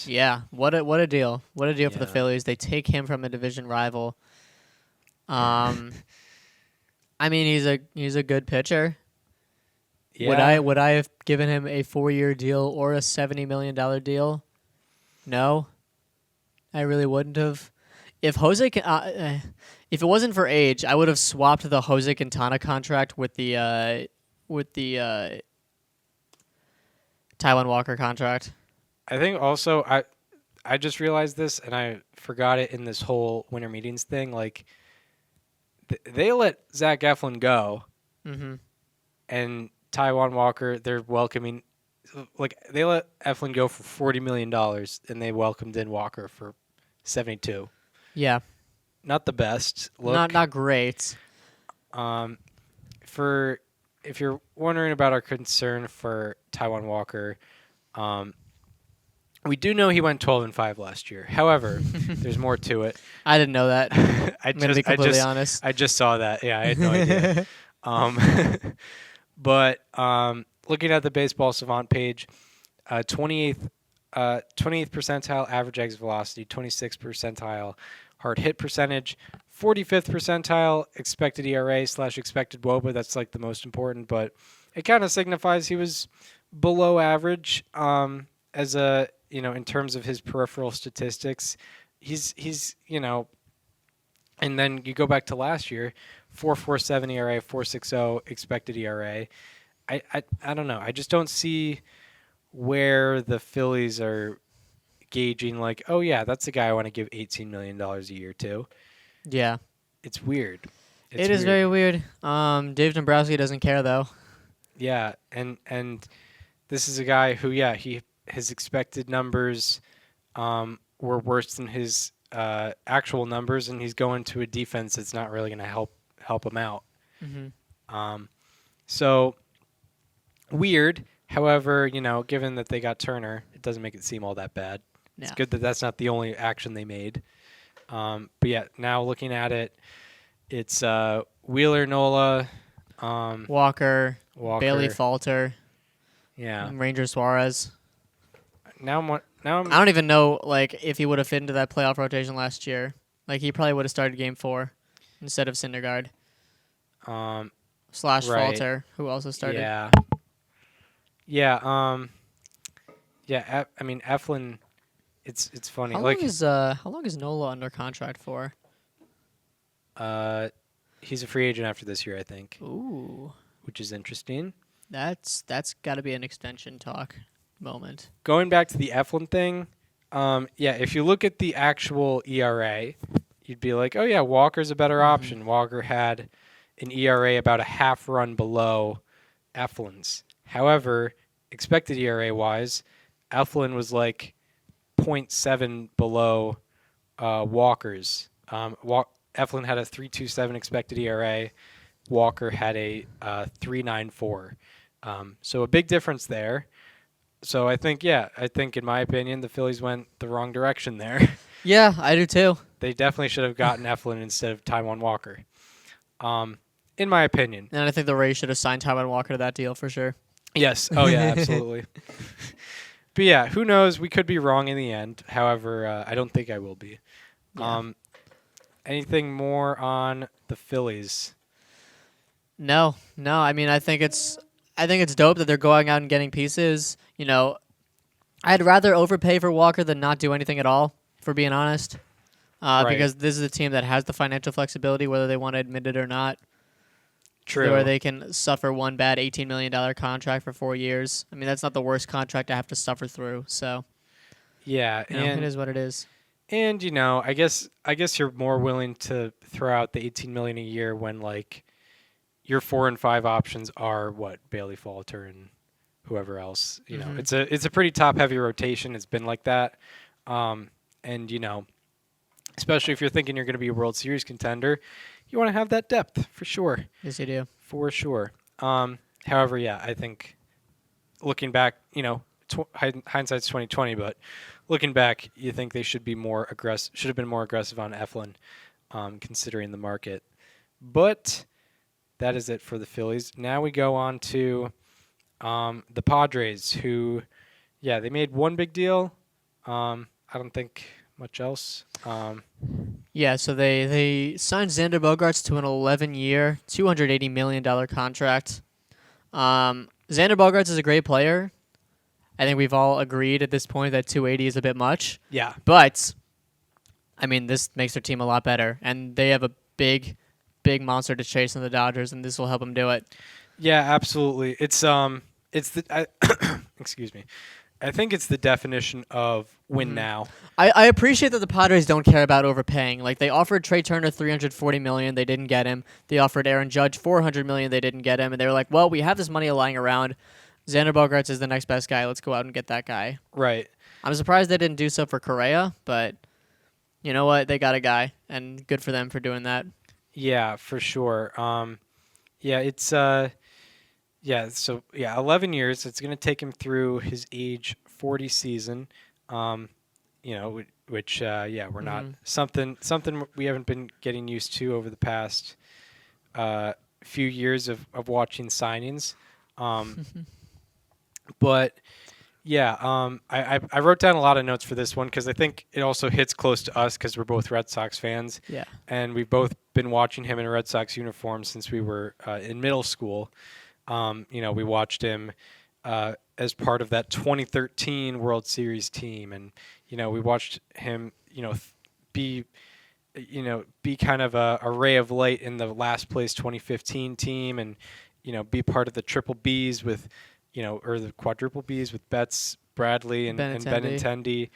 Yeah, what a deal! What a deal for the Phillies. They take him from a division rival. I mean, he's a good pitcher. Yeah. Would I have given him a 4-year deal or a $70 million deal? No, I really wouldn't have. If it wasn't for age, I would have swapped the Jose Quintana contract with the Taijuan Walker contract. I think also I just realized this, and I forgot it in this whole winter meetings thing. Like, they let Zach Eflin go, and Taijuan Walker, they're welcoming. Like, they let Eflin go for $40 million, and they welcomed in Walker for $72. Yeah, not the best look. Not great. If you're wondering about our concern for Taijuan Walker, we do know he went 12-5 last year. However, there's more to it. I didn't know that. I'm going to be completely honest. I just saw that. Yeah, I had no idea. But looking at the Baseball Savant page, 28th percentile average exit velocity, 26th percentile hard hit percentage, 45th percentile expected ERA / expected WOBA. That's like the most important, but it kind of signifies he was below average as a, in terms of his peripheral statistics. He's and then you go back to last year, 4.47 ERA, 4.60 expected ERA. I don't know. I just don't see where the Phillies are gauging, like, oh yeah, that's the guy I want to give $18 million a year to. Yeah. It's weird. It is very weird. Dave Dombrowski doesn't care, though. Yeah, and this is a guy who, his expected numbers were worse than his actual numbers, and he's going to a defense that's not really going to help him out. So weird. However, given that they got Turner, it doesn't make it seem all that bad. No. It's good that that's not the only action they made. But yeah, now looking at it, it's Wheeler, Nola, Walker, Bailey Falter, Ranger Suarez. Now I don't even know, like, if he would have fit into that playoff rotation last year. Like, he probably would have started Game 4 instead of Syndergaard. / Falter, who also started. I mean, Eflin. It's funny. How long is Nola under contract for? He's a free agent after this year, I think. Ooh, which is interesting. That's got to be an extension talk moment. Going back to the Eflin thing, if you look at the actual ERA, you'd be like, oh yeah, Walker's a better option. Walker had an ERA about a half run below Eflin's. However, expected ERA wise, Eflin was like 0.7 below Walker's. Eflin had a 3.27 expected ERA. Walker had a 3.94. So a big difference there. So I think in my opinion, the Phillies went the wrong direction there. Yeah, I do too. They definitely should have gotten Eflin instead of Taijuan Walker. in my opinion. And I think the Rays should have signed Taijuan Walker to that deal for sure. Yes. Oh, yeah, absolutely. But, yeah, who knows? We could be wrong in the end. However, I don't think I will be. Yeah. Anything more on the Phillies? No. I mean, I think it's dope that they're going out and getting pieces. I'd rather overpay for Walker than not do anything at all, for being honest. Right. Because this is a team that has the financial flexibility, whether they want to admit it or not. True. Where they can suffer one bad $18 million contract for 4 years. I mean, that's not the worst contract to have to suffer through. So, yeah, it is what it is. And I guess you're more willing to throw out the $18 million a year when like your 4 and 5 options are what Bailey Falter and whoever else. It's a pretty top heavy rotation. It's been like that, and especially if you're thinking you're going to be a World Series contender, you want to have that depth for sure. Yes, you do. For sure. However, yeah, I think looking back, hindsight's 20/20, but looking back, you think they should be more aggressive. Should have been more aggressive on Eflin, considering the market. But that is it for the Phillies. Now we go on to the Padres, who, yeah, they made one big deal. I don't think much else. Yeah, so they signed Xander Bogaerts to an 11-year, $280 million contract. Xander Bogaerts is a great player. I think we've all agreed at this point that 280 is a bit much. Yeah. But, I mean, this makes their team a lot better. And they have a big monster to chase in the Dodgers, and this will help them do it. Yeah, absolutely. It's excuse me. I think it's the definition of win now. I appreciate that the Padres don't care about overpaying. Like, they offered Trey Turner $340 million, they didn't get him. They offered Aaron Judge $400 million, they didn't get him. And they were like, well, we have this money lying around. Xander Bogaerts is the next best guy. Let's go out and get that guy. Right. I'm surprised they didn't do so for Correa, but you know what? They got a guy, and good for them for doing that. Yeah, for sure. It's 11 years. It's going to take him through his age 40 season. Which we're not something we haven't been getting used to over the past few years of watching signings. But yeah, I wrote down a lot of notes for this one because I think it also hits close to us because we're both Red Sox fans. Yeah. And we've both been watching him in a Red Sox uniform since we were in middle school. We watched him as part of that 2013 World Series team, and we watched him, be kind of a ray of light in the last place 2015 team, and be part of the triple Bs with, or the quadruple Bs with Betts, Bradley, and Benintendi.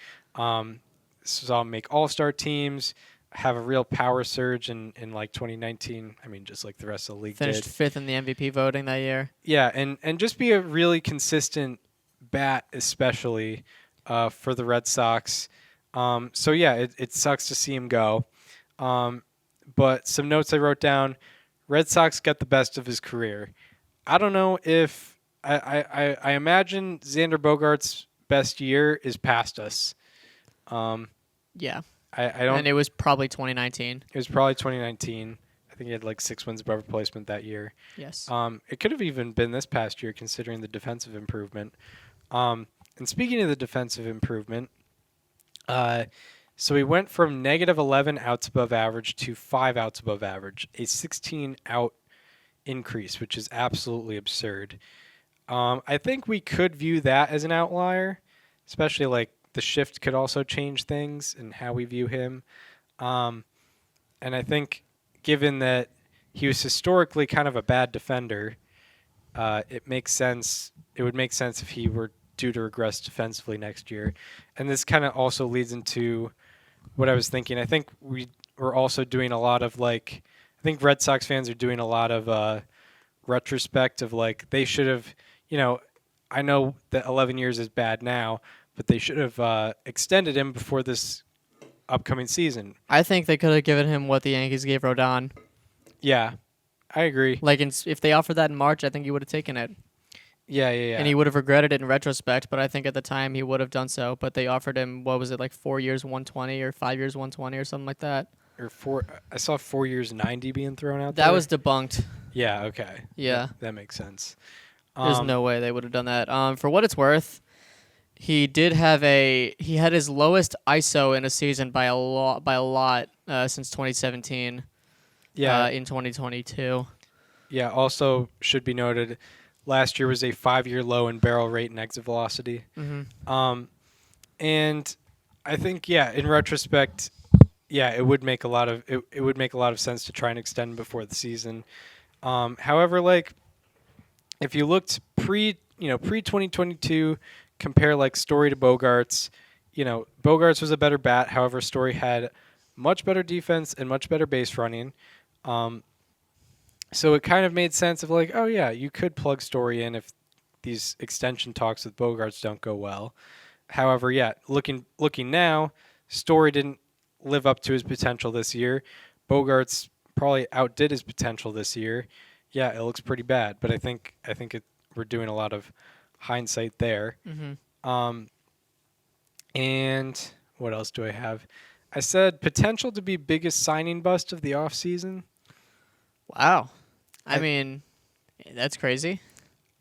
Saw him make all-star teams. Have a real power surge in like 2019. I mean, just like the rest of the league Finished did. 5th in the MVP voting that year. Yeah, and just be a really consistent bat, especially for the Red Sox. It sucks to see him go. But some notes I wrote down. Red Sox got the best of his career. I don't know if I imagine Xander Bogaerts' best year is past us. Yeah. I don't. And it was probably 2019. It was probably 2019. I think he had like 6 wins above replacement that year. Yes. It could have even been this past year, considering the defensive improvement. And speaking of the defensive improvement, so we went from -11 outs above average to 5 outs above average, a 16 out increase, which is absolutely absurd. I think we could view that as an outlier, especially like the shift could also change things and how we view him. And I think given that he was historically kind of a bad defender, it makes sense. It would make sense if he were due to regress defensively next year. And this kind of also leads into what I was thinking. I think we're also doing a lot of I think Red Sox fans are doing a lot of retrospect of they should have, I know that 11 years is bad now, but they should have extended him before this upcoming season. I think they could have given him what the Yankees gave Rodon. Yeah, I agree. If they offered that in March, I think he would have taken it. Yeah. And he would have regretted it in retrospect, but I think at the time he would have done so. But they offered him, 4 years, 120, or 5 years, 120, or something like that. I saw 4 years, 90 being thrown out there. That was debunked. Yeah. Okay. Yeah. That makes sense. There's no way they would have done that. For what it's worth, he had his lowest ISO in a season by a lot since 2017. Yeah. In 2022. Yeah. Also should be noted, last year was a 5-year low in barrel rate and exit velocity. Mm-hmm. And I think in retrospect, it would make a lot of sense to try and extend before the season. However, like if you looked pre 2022, compare like Story to Bogaerts, Bogaerts was a better bat. However, Story had much better defense and much better base running. So it kind of made sense of like, oh yeah, you could plug Story in if these extension talks with Bogaerts don't go well. However, looking now, Story didn't live up to his potential this year. Bogaerts probably outdid his potential this year. Yeah, it looks pretty bad, but I think we're doing a lot of hindsight there. Mm-hmm. And what else do I have? I said potential to be biggest signing bust of the offseason. Wow. I mean, that's crazy,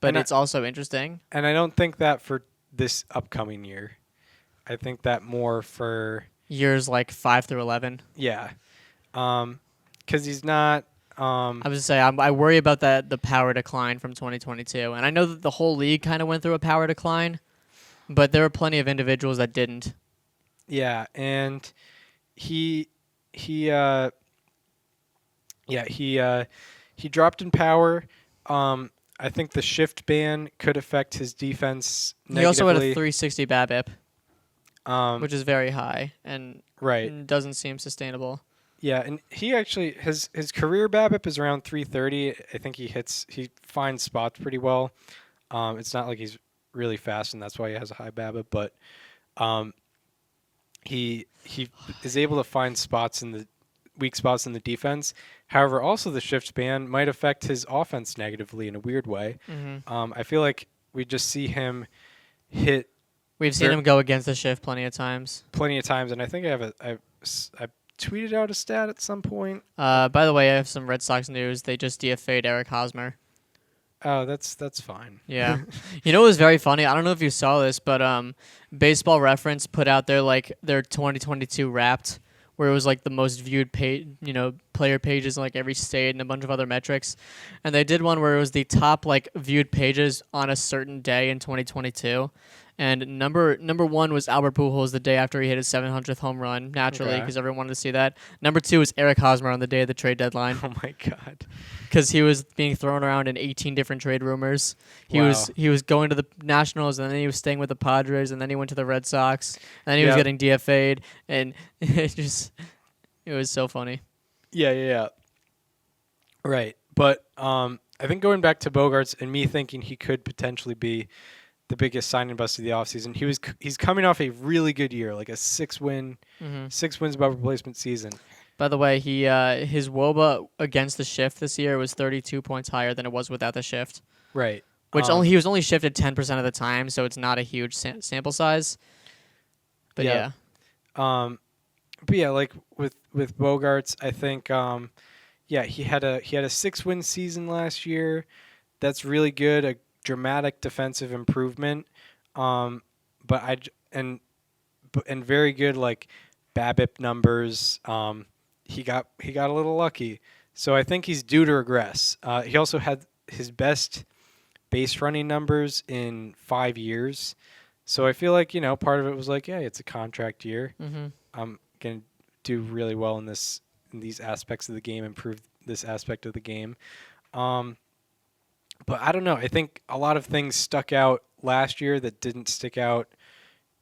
but it's also interesting. And I don't think that for this upcoming year. I think that more for years like 5 through 11. Yeah. Because he's not. I was to say I worry about the power decline from 2022, and I know that the whole league kind of went through a power decline, but there were plenty of individuals that didn't. Yeah, and he dropped in power. I think the shift ban could affect his defense negatively. He also had a 360 BABIP, which is very high and doesn't seem sustainable. Yeah, and he actually his career BABIP is around 330. I think he finds spots pretty well. It's not like he's really fast, and that's why he has a high BABIP, but he is able to find spots in the weak spots in the defense. However, also the shift ban might affect his offense negatively in a weird way. Mm-hmm. I feel like we just see him hit. We've seen him go against the shift plenty of times. And I think I tweeted out a stat at some point. By the way, I have some Red Sox news. They just DFA'd Eric Hosmer. Oh, that's fine. Yeah. You know what was very funny? I don't know if you saw this, but Baseball Reference put out their 2022 Wrapped, where it was like the most viewed player pages in like every state and a bunch of other metrics. And they did one where it was the top viewed pages on a certain day in 2022. And number one was Albert Pujols the day after he hit his 700th home run, naturally, because everyone wanted to see that. Number 2 was Eric Hosmer on the day of the trade deadline. Oh my God! Because he was being thrown around in 18 different trade rumors. He was going to the Nationals, and then he was staying with the Padres, and then he went to the Red Sox, and then he was getting DFA'd, and it was so funny. Yeah. Right, but I think going back to Bogaerts and me thinking he could potentially be the biggest signing bust of the offseason. He's coming off a really good year, like a 6 wins above replacement season. By the way, his WOBA against the shift this year was 32 points higher than it was without the shift. Right. Which he was only shifted 10% of the time, so it's not a huge sample size. But yeah. But yeah, like with Bogaerts, I think he had a 6-win season last year. That's really good. A dramatic defensive improvement, and very good BABIP numbers. He got a little lucky, so I think he's due to regress. He also had his best base running numbers in 5 years, so I feel like part of it was it's a contract year. Mm-hmm. I'm gonna do really well in these aspects of the game, improve this aspect of the game. But I don't know. I think a lot of things stuck out last year that didn't stick out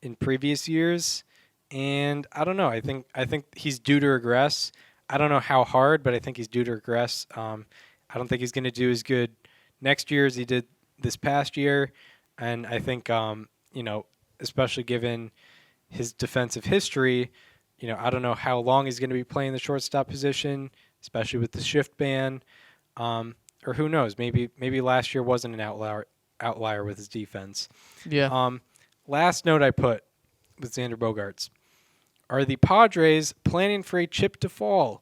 in previous years, and I don't know. I think he's due to regress. I don't know how hard, but I think he's due to regress. I don't think he's going to do as good next year as he did this past year, and I think especially given his defensive history, I don't know how long he's going to be playing the shortstop position, especially with the shift ban. Or who knows? Maybe last year wasn't an outlier with his defense. Yeah. Last note I put with Xander Bogaerts: are the Padres planning for a chip to fall?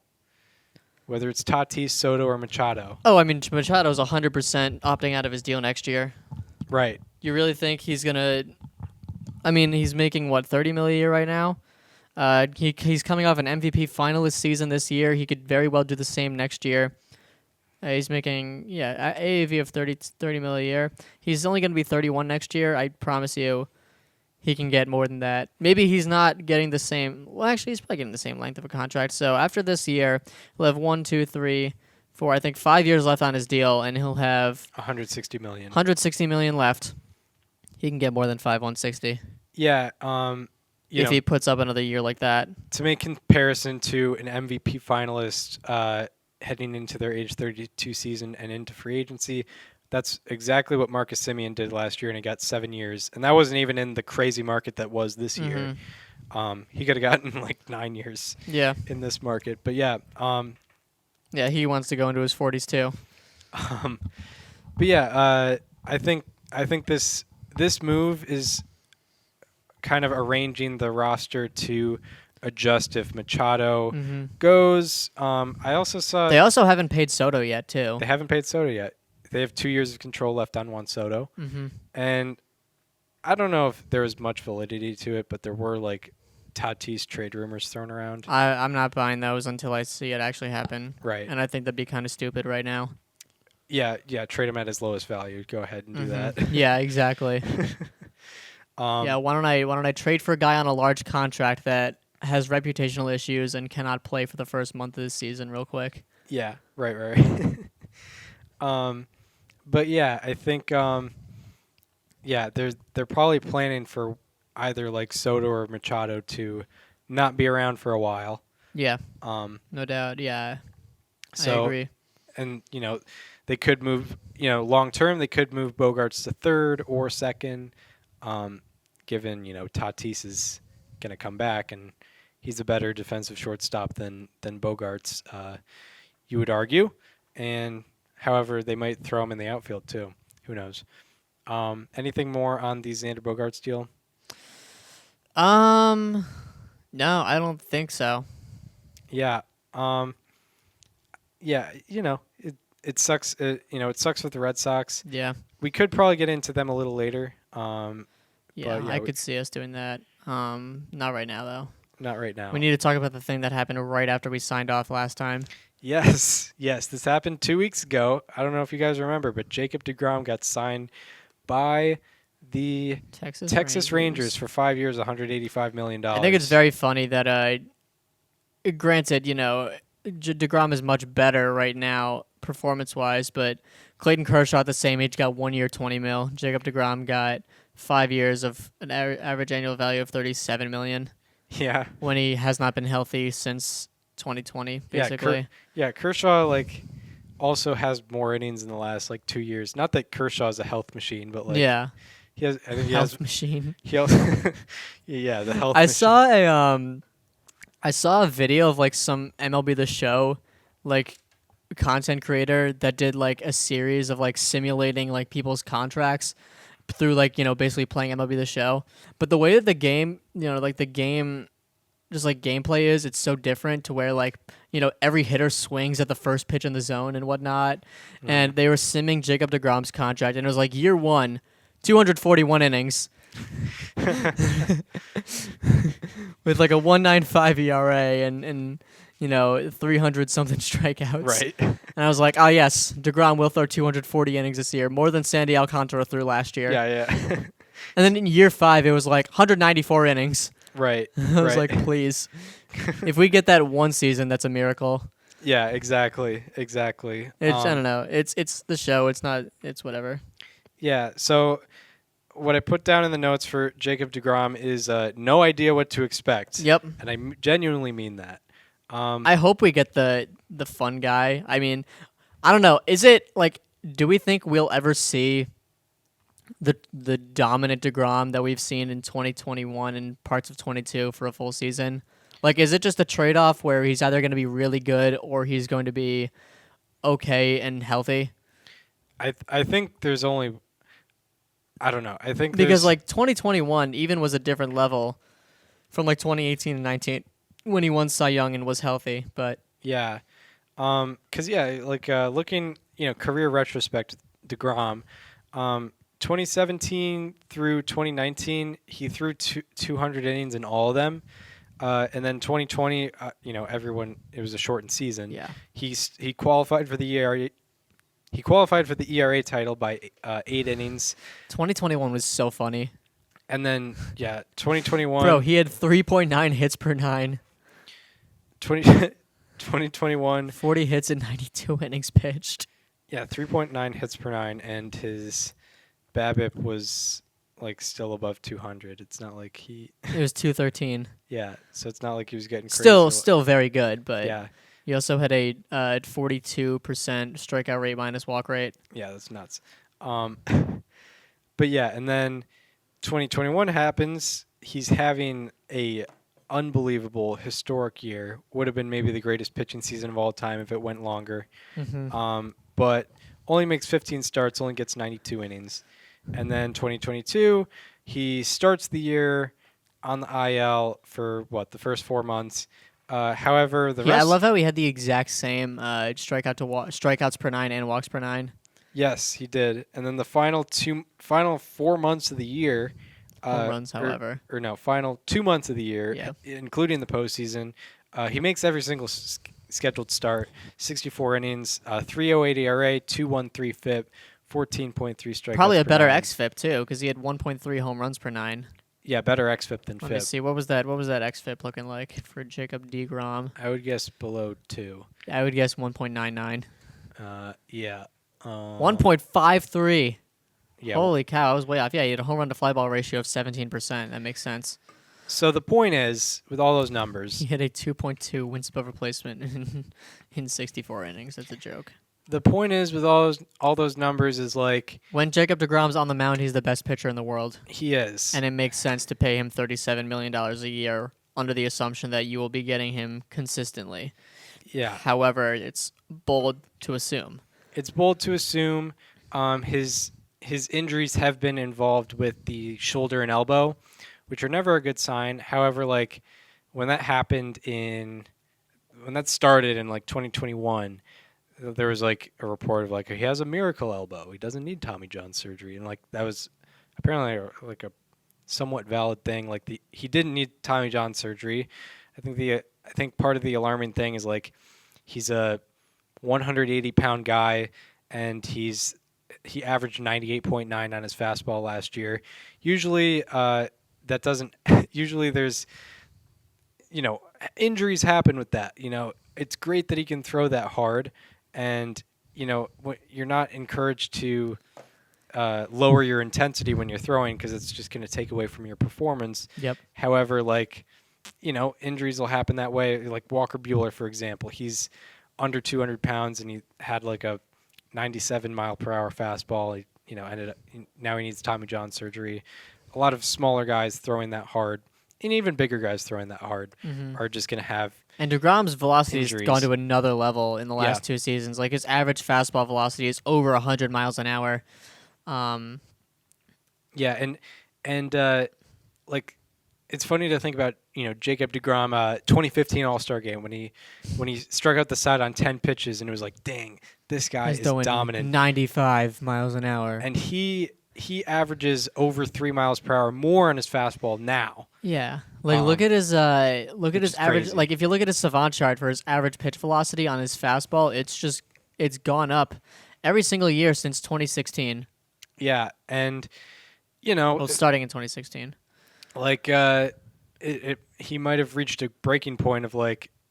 whether it's Tatis, Soto, or Machado. Oh, I mean, Machado's 100% opting out of his deal next year. Right. You really think he's gonna? I mean, he's making what, $30 million a year right now. He's coming off an MVP finalist season this year. He could very well do the same next year. He's making AAV of 30 million a year. He's only going to be 31 next year. I promise you, he can get more than that. Maybe he's not getting the same. Well, actually, he's probably getting the same length of a contract. So after this year, he'll have 1, 2, 3, 4. I think 5 years left on his deal, and he'll have 160 million. 160 million left. He can get more than 160. Yeah. If he puts up another year like that. To make comparison to an MVP finalist heading into their age 32 season and into free agency, that's exactly what Marcus Semien did last year, and he got 7 years. And that wasn't even in the crazy market that was this year. He could have gotten like 9 years in this market. But yeah. He wants to go into his 40s too. But yeah, I think this move is kind of arranging the roster to adjust if Machado goes. I also saw they also haven't paid Soto yet too. They haven't paid Soto yet. They have 2 years of control left on Juan Soto, and I don't know if there was much validity to it, but there were like Tatis trade rumors thrown around. I'm not buying those until I see it actually happen. Right. And I think that'd be kind of stupid right now. Yeah, trade him at his lowest value. Go ahead and do that. Yeah, exactly. Why don't I trade for a guy on a large contract that has reputational issues and cannot play for the first month of the season real quick? Yeah, right. But yeah, I think they're probably planning for either like Soto or Machado to not be around for a while. Yeah. No doubt. Yeah. So, I agree. And they could move. Long term, they could move Bogaerts to third or second. Given Tatis is going to come back and he's a better defensive shortstop than Bogaerts, you would argue. And however, they might throw him in the outfield too. Who knows? Anything more on the Xander Bogaerts deal? No, I don't think so. Yeah. It sucks. It sucks with the Red Sox. Yeah. We could probably get into them a little later. I could see us doing that. Not right now, though. Not right now. We need to talk about the thing that happened right after we signed off last time. Yes. This happened 2 weeks ago. I don't know if you guys remember, but Jacob deGrom got signed by the Texas Rangers for 5 years, $185 million. I think it's very funny that, granted, deGrom is much better right now performance-wise, but Clayton Kershaw at the same age got 1 year, $20 million. Jacob deGrom got 5 years of an average annual value of $37 million. Yeah. When he has not been healthy since 2020, basically. Kershaw also has more innings in the last 2 years. Not that Kershaw is a health machine, but he has. I think health machine. He also, the health. I saw a video of some MLB The Show content creator that did a series of simulating people's contracts through basically playing MLB The Show. But the way that the game, the game just gameplay is, it's so different to where every hitter swings at the first pitch in the zone and whatnot. And they were simming Jacob deGrom's contract, and it was year one, 241 innings. With a 1.95 ERA and 300 something strikeouts. Right. And I was like, oh yes, deGrom will throw 240 innings this year, more than Sandy Alcantara threw last year. Yeah. And then in year 5, it was 194 innings. Right. I was like, please, if we get that one season, that's a miracle. Yeah, exactly. It's I don't know. It's the show. It's not. It's whatever. Yeah. So what I put down in the notes for Jacob deGrom is no idea what to expect. Yep. And I genuinely mean that. I hope we get the fun guy. I mean, I don't know. Is it do we think we'll ever see the dominant deGrom that we've seen in 2021 and parts of 22 for a full season? Is it just a trade-off where he's either going to be really good or he's going to be okay and healthy? I think there's only, I don't know. I think because 2021 even was a different level from 2018 and 19 when he won Cy Young and was healthy. But yeah, Because looking, career retrospect, deGrom, 2017 through 2019, he threw 200 innings in all of them. And then 2020, it was a shortened season. Yeah. He qualified for the ERA. He qualified for the ERA title by 8 innings. 2021 was so funny. And then 2021. Bro, he had 3.9 hits per 9. 2021. 40 hits in 92 innings pitched. Yeah, 3.9 hits per 9, and his BABIP was still above 200. It's not like he. It was 213. Yeah, so it's not like he was getting crazy. Still very good, but yeah. He also had a 42% strikeout rate minus walk rate. Yeah, that's nuts. But yeah, and then 2021 happens. He's having a unbelievable historic year. Would have been maybe the greatest pitching season of all time if it went longer. Mm-hmm. But only makes 15 starts, only gets 92 innings. And then 2022, he starts the year on the IL for the first 4 months. However, the rest. I love how he had the exact same strikeouts per 9 and walks per 9. Yes, he did. And then the final 4 months of the year. Home runs, however. Final 2 months of the year, Yeah. including the postseason. He makes every single scheduled start. 64 innings, 3.08 ERA, 2.13 FIP, 14.3 strikeouts. Probably a per better 9. xFIP too, because he had 1.3 home runs per 9. Yeah, better xFIP than Let me FIP. see. What was that xFIP looking like for Jacob deGrom? I would guess below 2. I would guess 1.99. Yeah. 1.53. Yeah. Holy cow, I was way off. Yeah, he had a home run to fly ball ratio of 17%. That makes sense. So the point is, with all those numbers, He hit a 2.2 wins above replacement in 64 innings. That's a joke. the point is with all those numbers is When Jacob deGrom's on the mound, he's the best pitcher in the world. he is. And it makes sense to pay him $37 million a year under the assumption that you will be getting him consistently. Yeah. However, it's bold to assume. It's bold to assume his injuries have been involved with the shoulder and elbow, which are never a good sign. However, when that started in 2021, there was a report of he has a miracle elbow. He doesn't need Tommy John surgery, and that was apparently a somewhat valid thing. He didn't need Tommy John surgery. I think part of the alarming thing is he's a 180-pound guy, and he averaged 98.9 on his fastball last year. Usually, that doesn't. Usually, there's injuries happen with that. It's great that he can throw that hard, and you're not encouraged to lower your intensity when you're throwing because it's just going to take away from your performance. Yep. However, injuries will happen that way. Like Walker Buehler, for example, he's under 200 pounds and he had a 97 mile per hour fastball. Now he needs Tommy John surgery. A lot of smaller guys throwing that hard, and even bigger guys throwing that hard, are just going to have. And deGrom's velocity has injuries. gone to another level in the last 2 seasons. His average fastball velocity is over 100 miles an hour. Yeah, and it's funny to think about, Jacob deGrom, 2015 All-Star game when he struck out the side on 10 pitches, and it was dang, this guy He's is throwing dominant. 95 miles an hour. And he averages over 3 miles per hour more on his fastball now. Yeah. Look at his average. Crazy. If you look at his savant chart for his average pitch velocity on his fastball, it's gone up every single year since 2016. Yeah, and Starting in 2016. He might have reached a breaking point of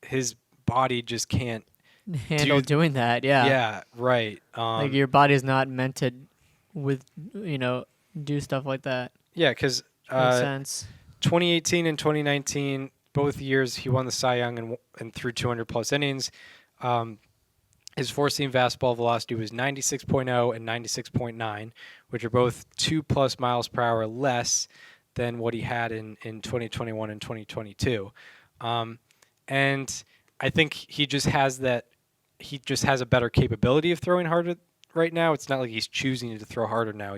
his body just can't handle doing that. Yeah. Yeah, right. Your body's not meant to do stuff like that. Yeah, because Makes sense. 2018 and 2019, both years he won the Cy Young and threw 200 plus innings. His four-seam fastball velocity was 96.0 and 96.9, which are both 2+ miles per hour less than what he had in 2021 and 2022. And I think he just has that. He just has a better capability of throwing harder right now. It's not like he's choosing to throw harder now.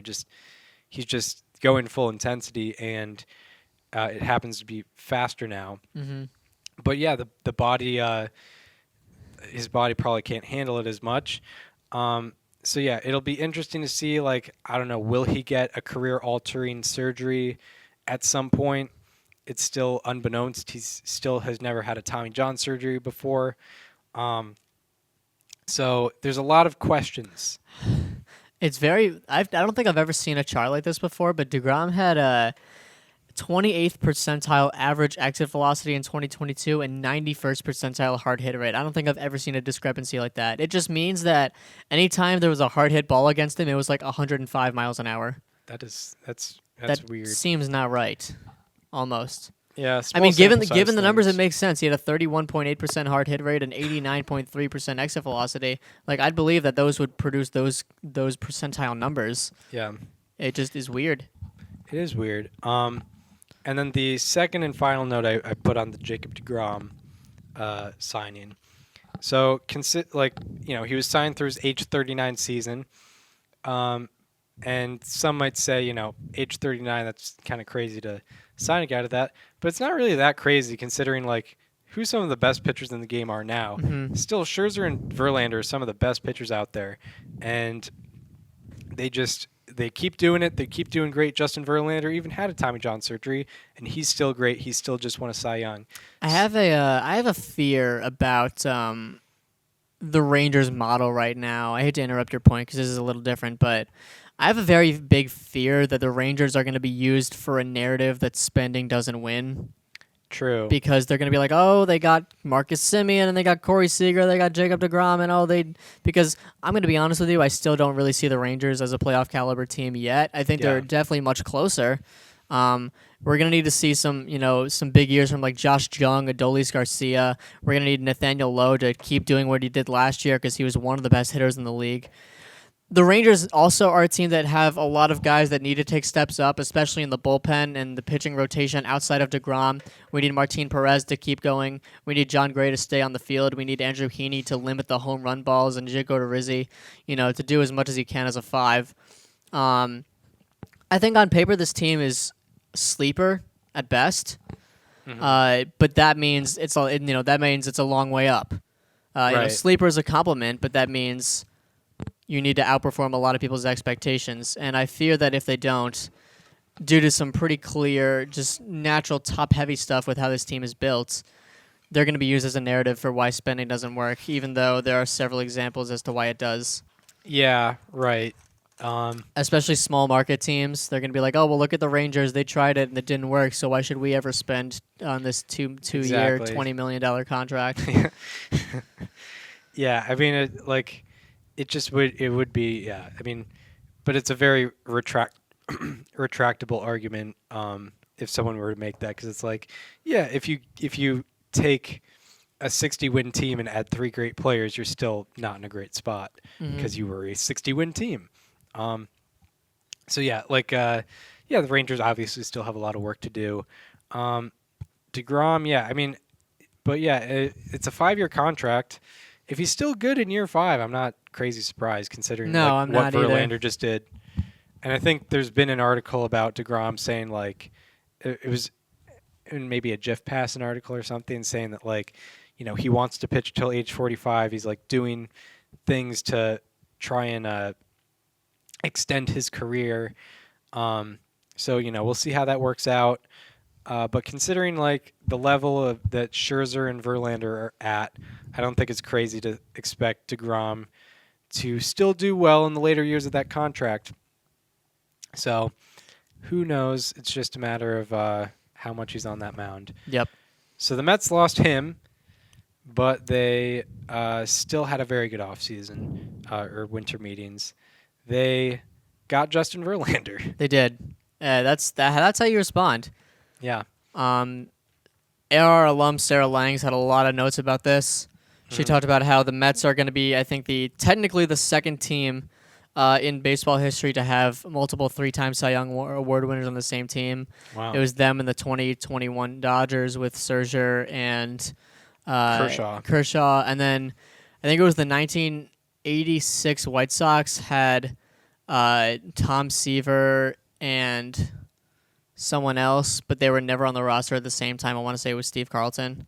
He's just going full intensity, and it happens to be faster now. Mm-hmm. But yeah, the body his body probably can't handle it as much. So yeah, it'll be interesting to see. Like, I don't know, will he get a career-altering surgery at some point? It's still unbeknownst. He still has never had a Tommy John surgery before. So there's a lot of questions. It's very. I don't think I've ever seen a chart like this before, but deGrom had a 28th percentile average exit velocity in 2022 and 91st percentile hard hit rate. I don't think I've ever seen a discrepancy like that. It just means that anytime there was a hard hit ball against him, it was like 105 miles an hour. That's That weird. seems not right. Almost. Yeah, I mean, given the things. numbers, it makes sense. He had a 31.8% hard hit rate and 89.3% exit velocity. Like, I'd believe that those would produce those percentile numbers. Yeah, It just is weird. it is weird. And then the second and final note I put on the Jacob deGrom signing. So, he was signed through his age 39 season. And some might say, age 39, that's kind of crazy to sign a guy to that. But it's not really that crazy considering, who some of the best pitchers in the game are now. Mm-hmm. Still, Scherzer and Verlander are some of the best pitchers out there. And they keep doing it. They keep doing great. Justin Verlander even had a Tommy John surgery, and he's still great. He still just won a Cy Young. I have a fear about the Rangers model right now. I hate to interrupt your point because this is a little different, but I have a very big fear that the Rangers are going to be used for a narrative that spending doesn't win. True. Because they're going to be like, oh, they got Marcus Semien and they got Corey Seager, they got Jacob deGrom, and because I'm going to be honest with you, I still don't really see the Rangers as a playoff caliber team yet. I think they're definitely much closer. We're going to need to see some big years from like Josh Jung, Adolis Garcia. We're going to need Nathaniel Lowe to keep doing what he did last year because he was one of the best hitters in the league. The Rangers also are a team that have a lot of guys that need to take steps up, especially in the bullpen and the pitching rotation outside of deGrom. We need Martin Perez to keep going. We need John Gray to stay on the field. We need Andrew Heaney to limit the home run balls and Jiggo Rizzi, to do as much as he can as a 5. I think on paper this team is sleeper at best, but that means it's a long way up. Right. Sleeper is a compliment, but that means you need to outperform a lot of people's expectations. And I fear that if they don't, due to some pretty clear, just natural top-heavy stuff with how this team is built, they're going to be used as a narrative for why spending doesn't work, even though there are several examples as to why it does. Yeah, right. Especially small market teams. They're going to be like, oh, well, look at the Rangers. They tried it and it didn't work, so why should we ever spend on this two-year, $20 million contract? Yeah, I mean, it would be, yeah. I mean, but it's a very retractable argument if someone were to make that, because it's like, yeah, if you take a 60-win team and add 3 great players, you're still not in a great spot because you were a 60-win team. So yeah, the Rangers obviously still have a lot of work to do. deGrom, yeah, I mean, but yeah, it's a 5-year contract. If he's still good in year 5, I'm not crazy surprised considering I'm what not Verlander either. just did. And I think there's been an article about deGrom saying it was maybe a Jeff Passan article or something saying that he wants to pitch till age 45. He's doing things to try and extend his career. So we'll see how that works out. But considering the level that Scherzer and Verlander are at, I don't think it's crazy to expect deGrom to still do well in the later years of that contract. So who knows? It's just a matter of how much he's on that mound. Yep. So the Mets lost him, but they still had a very good offseason or winter meetings. They got Justin Verlander. They did. That's how you respond. Yeah. ARR alum Sarah Langs had a lot of notes about this. She talked about how the Mets are going to be, I think, technically the second team in baseball history to have multiple 3-time Cy Young Award winners on the same team. Wow. It was them and the 2021 Dodgers with Scherzer and Kershaw. And then I think it was the 1986 White Sox had Tom Seaver and someone else, but they were never on the roster at the same time. I want to say it was Steve Carlton.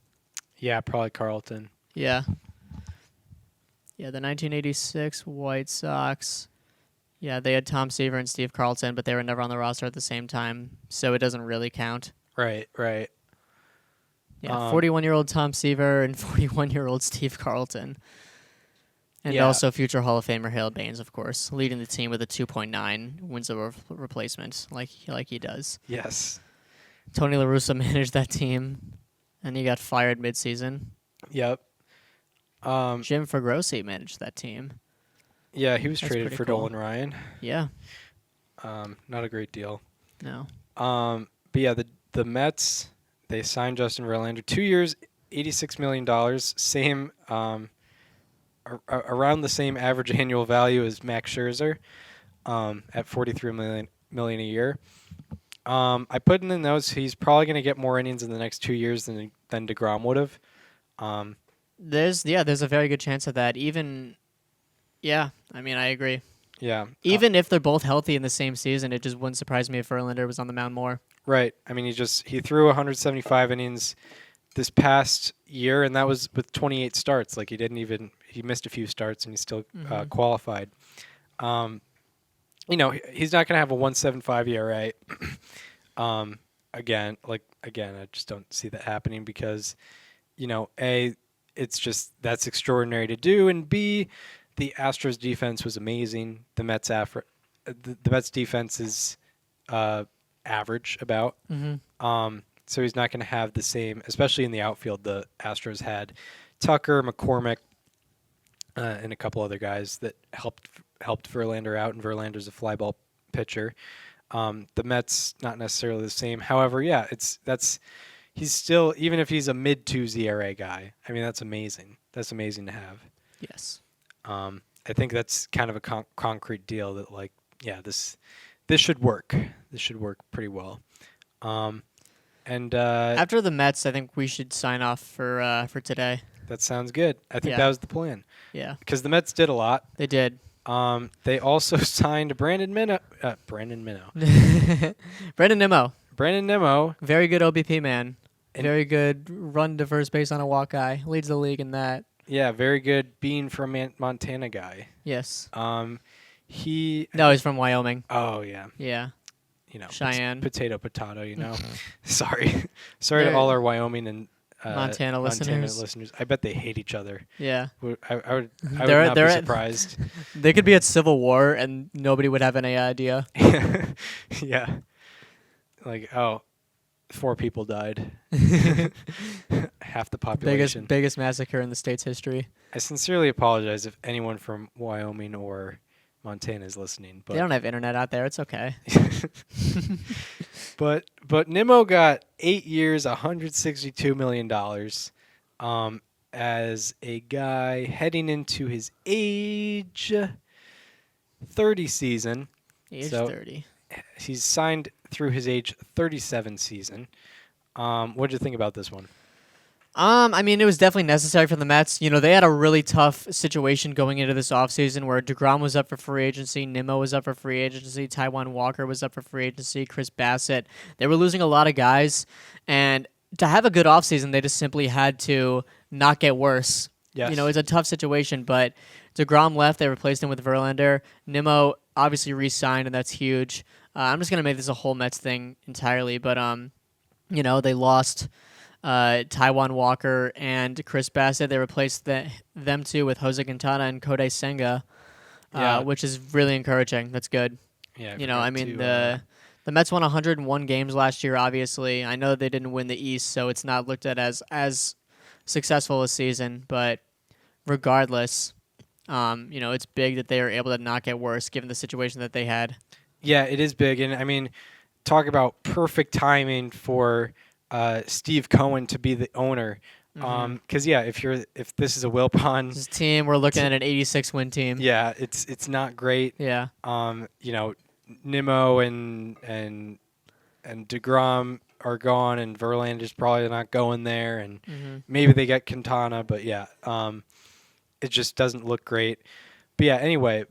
Yeah, probably Carlton. Yeah. Yeah, the 1986 White Sox. Yeah, they had Tom Seaver and Steve Carlton, but they were never on the roster at the same time, so it doesn't really count. Right. Yeah, 41-year-old Tom Seaver and 41-year-old Steve Carlton. And Yeah. also future Hall of Famer Hale Baines, of course, leading the team with a 2.9 wins over replacement, like he does. Yes. Tony La Russa managed that team, and he got fired midseason. Yep. Jim Fergrossi managed that team. Yeah, he was That's traded pretty for cool. Dolan Ryan. Yeah. Not a great deal. No. But yeah, the Mets, they signed Justin Verlander 2 years, $86 million, same around the same average annual value as Max Scherzer, at $43 million a year. I put in the notes he's probably going to get more innings in the next 2 years than deGrom would have. There's a very good chance of that. I agree. Yeah. Even if they're both healthy in the same season, it just wouldn't surprise me if Verlander was on the mound more. Right. I mean, he threw 175 innings this past year, and that was with 28 starts. Like he missed a few starts, and he still qualified. He's not going to have a 1.75 ERA. Again, I just don't see that happening because, A, it's just that's extraordinary to do, and B, the Astros defense was amazing. The Mets defense is average about. So he's not going to have the same, especially in the outfield. The Astros had Tucker, McCormick, and a couple other guys that helped Verlander out, and Verlander's a fly ball pitcher. The Mets not necessarily the same. However, yeah, he's still, even if he's a mid-2 ERA guy. I mean, that's amazing. That's amazing to have. Yes. I think that's kind of a concrete deal that this should work. This should work pretty well. And after the Mets, I think we should sign off for today. That sounds good. I think that was the plan. Yeah. Because the Mets did a lot. They did. They also signed Brandon Nimmo. Brandon Nimmo. Very good OBP man. Very good run to first base on a walk guy. Leads the league in that. Yeah, very good being from Montana guy. Yes. He's from Wyoming. Oh yeah. Yeah. Cheyenne. Potato, Sorry to all our Wyoming and Montana listeners. I bet they hate each other. Yeah. I would not be surprised. They could be at Civil War and nobody would have any idea. Yeah. 4 people died. Half the population. Biggest massacre in the state's history. I sincerely apologize if anyone from Wyoming or Montana is listening. But they don't have internet out there. It's okay. But Nimmo got 8 years, $162 million, as a guy heading into his age 30 season. Age 30. He's signed through his age 37 season. What did you think about this one? It was definitely necessary for the Mets. They had a really tough situation going into this offseason where deGrom was up for free agency, Nimmo was up for free agency, Taijuan Walker was up for free agency, Chris Bassett. They were losing a lot of guys, and to have a good offseason, they just simply had to not get worse. Yes. It's a tough situation, but deGrom left, they replaced him with Verlander. Nimmo obviously re-signed, and that's huge. I'm just going to make this a whole Mets thing entirely, but they lost Taijuan Walker and Chris Bassett. They replaced them two with Jose Quintana and Kodai Senga, which is really encouraging. That's good. Yeah. The Mets won 101 games last year, obviously. I know they didn't win the East, so it's not looked at as successful a season, but regardless, it's big that they are able to not get worse given the situation that they had. Yeah, it is big. And, talk about perfect timing for Steve Cohen to be the owner. Because, if this is a Wilpon this team, we're looking at an 86-win team. Yeah, it's not great. Yeah. Nimmo and deGrom are gone, and Verlander's probably not going there, and maybe they get Quintana, but it just doesn't look great. But yeah, anyway,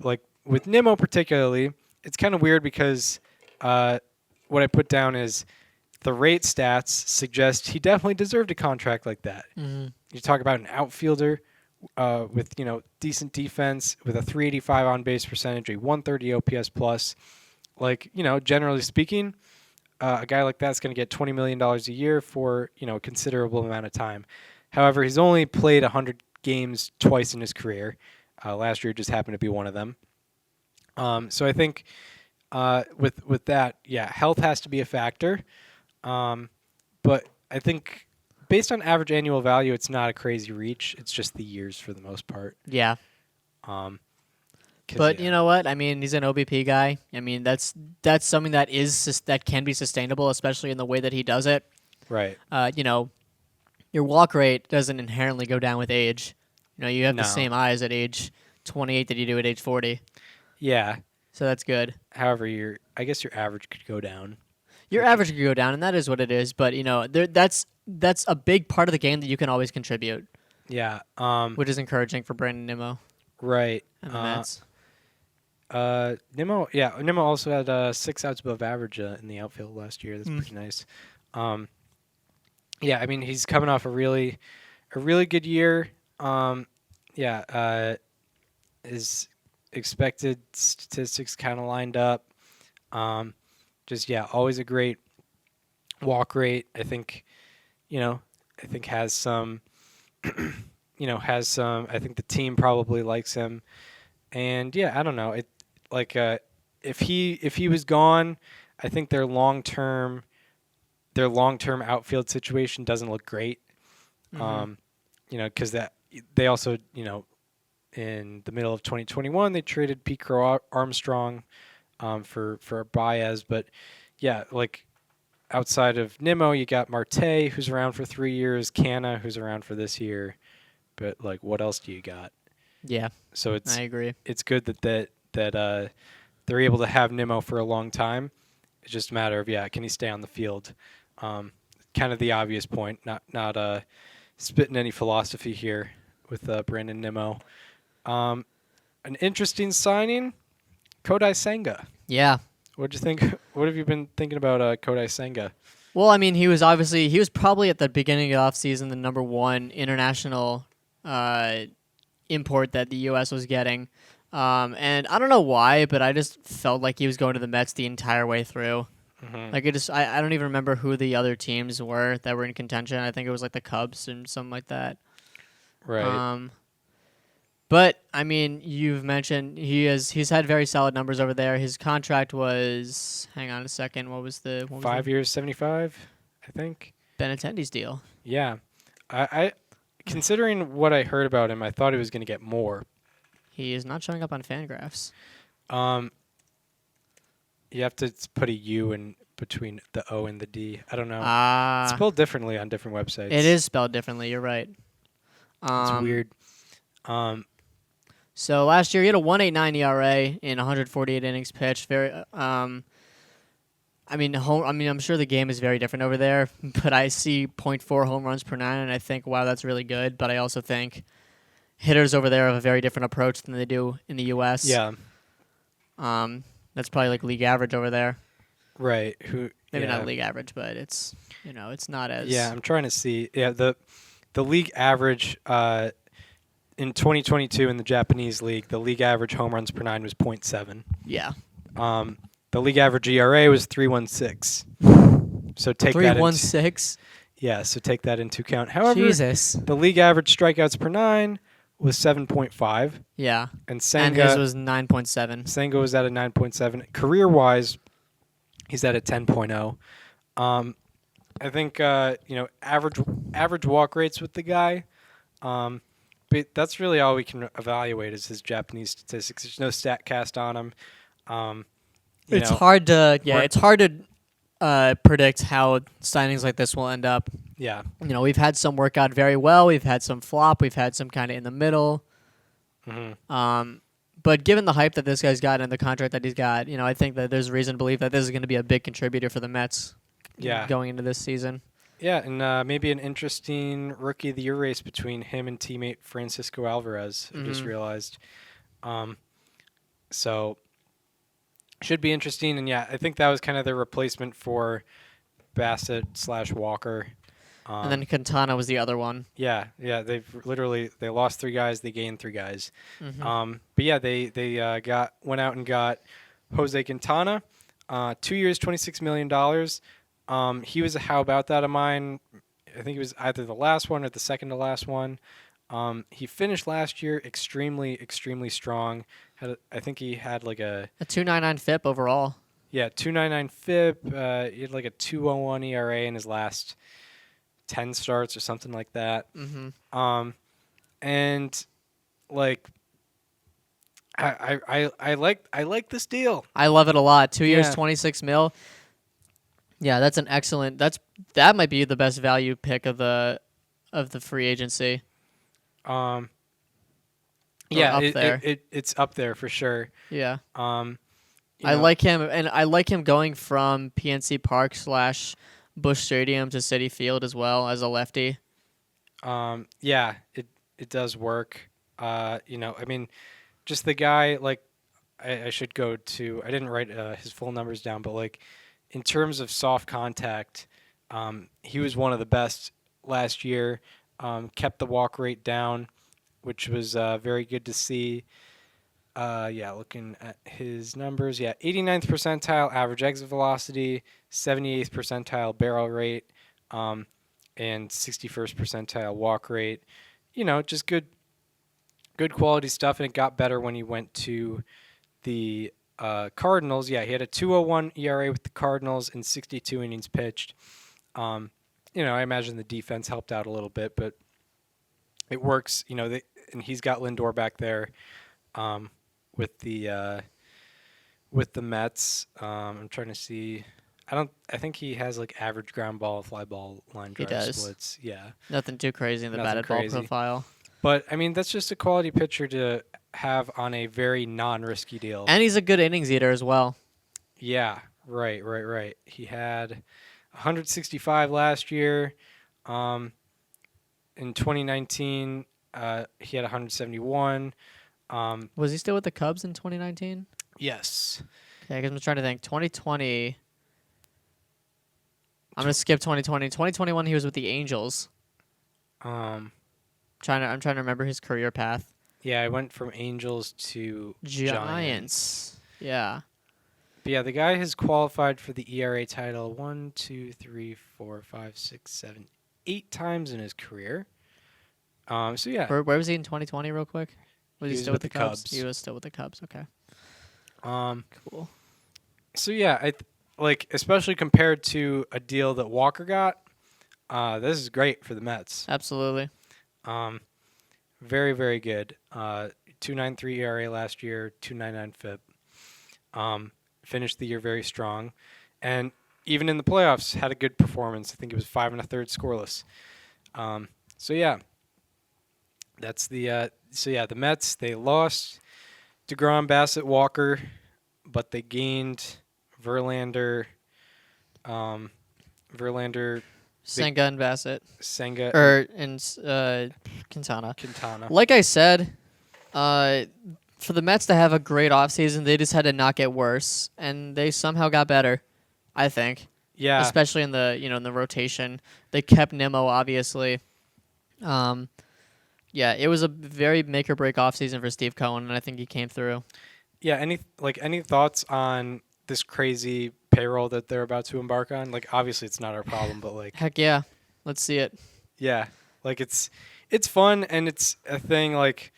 with Nimmo particularly, it's kind of weird because what I put down is the rate stats suggest he definitely deserved a contract like that. You talk about an outfielder with decent defense, with a 385 on base percentage, a 130 OPS plus. Like, generally speaking, a guy like that's going to get $20 million a year for a considerable amount of time. However, he's only played 100 games twice in his career. Last year just happened to be one of them. So I think with that, health has to be a factor. But I think based on average annual value, it's not a crazy reach. It's just the years for the most part. Yeah. But you know what? I mean, he's an OBP guy. I mean, that's something that can be sustainable, especially in the way that he does it. Right. Your walk rate doesn't inherently go down with age. You have the same eyes at age 28 that you do at age 40. Yeah. So that's good. However, I guess your average could go down. Your average could go down, and that is what it is. But that's a big part of the game that you can always contribute. Yeah. Which is encouraging for Brandon Nimmo. Right. And the Mets. Nimmo also had 6 outs above average in the outfield last year. That's pretty nice. I mean, he's coming off a really good year. His expected statistics kind of lined up. Always a great walk rate. I think has some, I think the team probably likes him. And I don't know. If he was gone, I think their long-term outfield situation doesn't look great. Because they also, in the middle of 2021, they traded Pete Crow Armstrong for Baez. But, outside of Nimmo, you got Marte, who's around for 3 years, Canna, who's around for this year. But, what else do you got? Yeah, so I agree. It's good that they're able to have Nimmo for a long time. It's just a matter of can he stay on the field? Kind of the obvious point. Not spitting any philosophy here with Brandon Nimmo. An interesting signing, Kodai Senga. Yeah. What'd you think? What have you been thinking about Kodai Senga? Well, I mean, he was probably at the beginning of the offseason the number one international import that the U.S. was getting. And I don't know why, but I just felt like he was going to the Mets the entire way through. Mm-hmm. I don't even remember who the other teams were that were in contention. I think it was the Cubs and something like that. Right. But I mean, you've mentioned he's had very solid numbers over there. His contract was, hang on a second, what was 5 years, 75, I think. Benintendi's deal. Yeah. I considering what I heard about him, I thought he was going to get more. He is not showing up on Fangraphs. You have to put a U in between the O and the D. I don't know. It's spelled differently on different websites. It is spelled differently. You're right. It's weird. So last year he had a 1.89 ERA in 148 innings pitched. I'm sure the game is very different over there, but I see 0.4 home runs per 9, and I think, wow, that's really good. But I also think hitters over there have a very different approach than they do in the U.S. Yeah. That's probably league average over there. Right. Maybe not league average, but it's it's not as. Yeah, I'm trying to see. Yeah, the league average in 2022 in the Japanese league, the league average home runs per 9 was 0.7. Yeah. The league average ERA was 3.16. So take 3.16. Yeah, so take that into account. However, Jesus. The league average strikeouts per 9 was 7.5. Yeah. And Senga his was 9.7. Senga was at a 9.7. Career-wise, he's at a 10.0. I think average walk rates with the guy. But that's really all we can evaluate is his Japanese statistics. There's no StatCast on him. It's hard to predict how signings like this will end up. Yeah. We've had some work out very well. We've had some flop. We've had some kind of in the middle. Mm-hmm. But given the hype that this guy's got and the contract that he's got, I think that there's reason to believe that this is going to be a big contributor for the Mets going into this season. Yeah, and maybe an interesting Rookie of the Year race between him and teammate Francisco Alvarez, I just realized. So, should be interesting. And, I think that was kind of the replacement for Bassett / Walker. And then Quintana was the other one. Yeah. They lost 3 guys, they gained 3 guys. Mm-hmm. But yeah, they went out and got Jose Quintana, 2 years, $26 million. He was a how about that of mine. I think it was either the last one or the second to last one. He finished last year extremely, extremely strong. I think he had like a 2.99 FIP overall. Yeah, 2.99 FIP. He had like a 2.01 ERA in his last 10 starts or something like that. Mm-hmm. And like I like this deal. I love it a lot. 2 years, Yeah. 26 mil. Yeah, that's an excellent. That might be the best value pick of the free agency. Yeah, up there. It's up there for sure. Yeah. You I know, like him, and I like him going from PNC Park / Busch Stadium to Citi Field as well as a lefty. Yeah, it does work. I mean, just the guy, like, I should go to, I didn't write his full numbers down, but like, in terms of soft contact, he was one of the best last year. Kept the walk rate down, which was very good to see. Looking at his numbers, 89th percentile average exit velocity, 78th percentile barrel rate, and 61st percentile walk rate. Just good quality stuff, and it got better when he went to the Cardinals. Yeah, he had a 2.01 ERA with the Cardinals in 62 innings pitched. I imagine the defense helped out a little bit, but it works. And he's got Lindor back there. With the Mets. I'm trying to see. I think he has like average ground ball, fly ball, line drive splits. Yeah. Nothing too crazy in the Nothing batted crazy. ball profile. But I mean, that's just a quality pitcher to have on a very non-risky deal. And he's a good innings eater as well. Yeah. Right. He had 165 last year. In 2019, he had 171. Was he still with the Cubs in 2019? Yes. Okay, because I'm trying to think. 2020. I'm gonna skip 2020. 2021, he was with the Angels. I'm trying to remember his career path. Yeah, I went from Angels to Giants. Yeah. But yeah, the guy has qualified for the ERA title 1, 2, 3, 4, 5, 6, 7, 8 times in his career. So yeah. Where was he in 2020, real quick? Was he still with the Cubs? Cubs. He was still with the Cubs. Okay. Cool. So yeah, especially compared to a deal that Walker got, this is great for the Mets. Absolutely. Very, very good. 2.93 ERA last year, 2.99 FIP. Finished the year very strong, and even in the playoffs had a good performance. I think it was 5 1/3 scoreless. So yeah, that's the the Mets, they lost deGrom, Bassett, Walker, but they gained Verlander, Senga and Bassett. Senga, and Quintana. Quintana. Like I said, for the Mets to have a great offseason, they just had to not get worse, and they somehow got better, I think. Yeah. Especially in the in the rotation. They kept Nimmo, obviously. Yeah, it was a very make or break offseason for Steve Cohen, and I think he came through. Yeah, any thoughts on this crazy payroll that they're about to embark on? Like, obviously it's not our problem, but like, Heck yeah. Let's see it. yeah, like it's fun, and it's a thing. Like,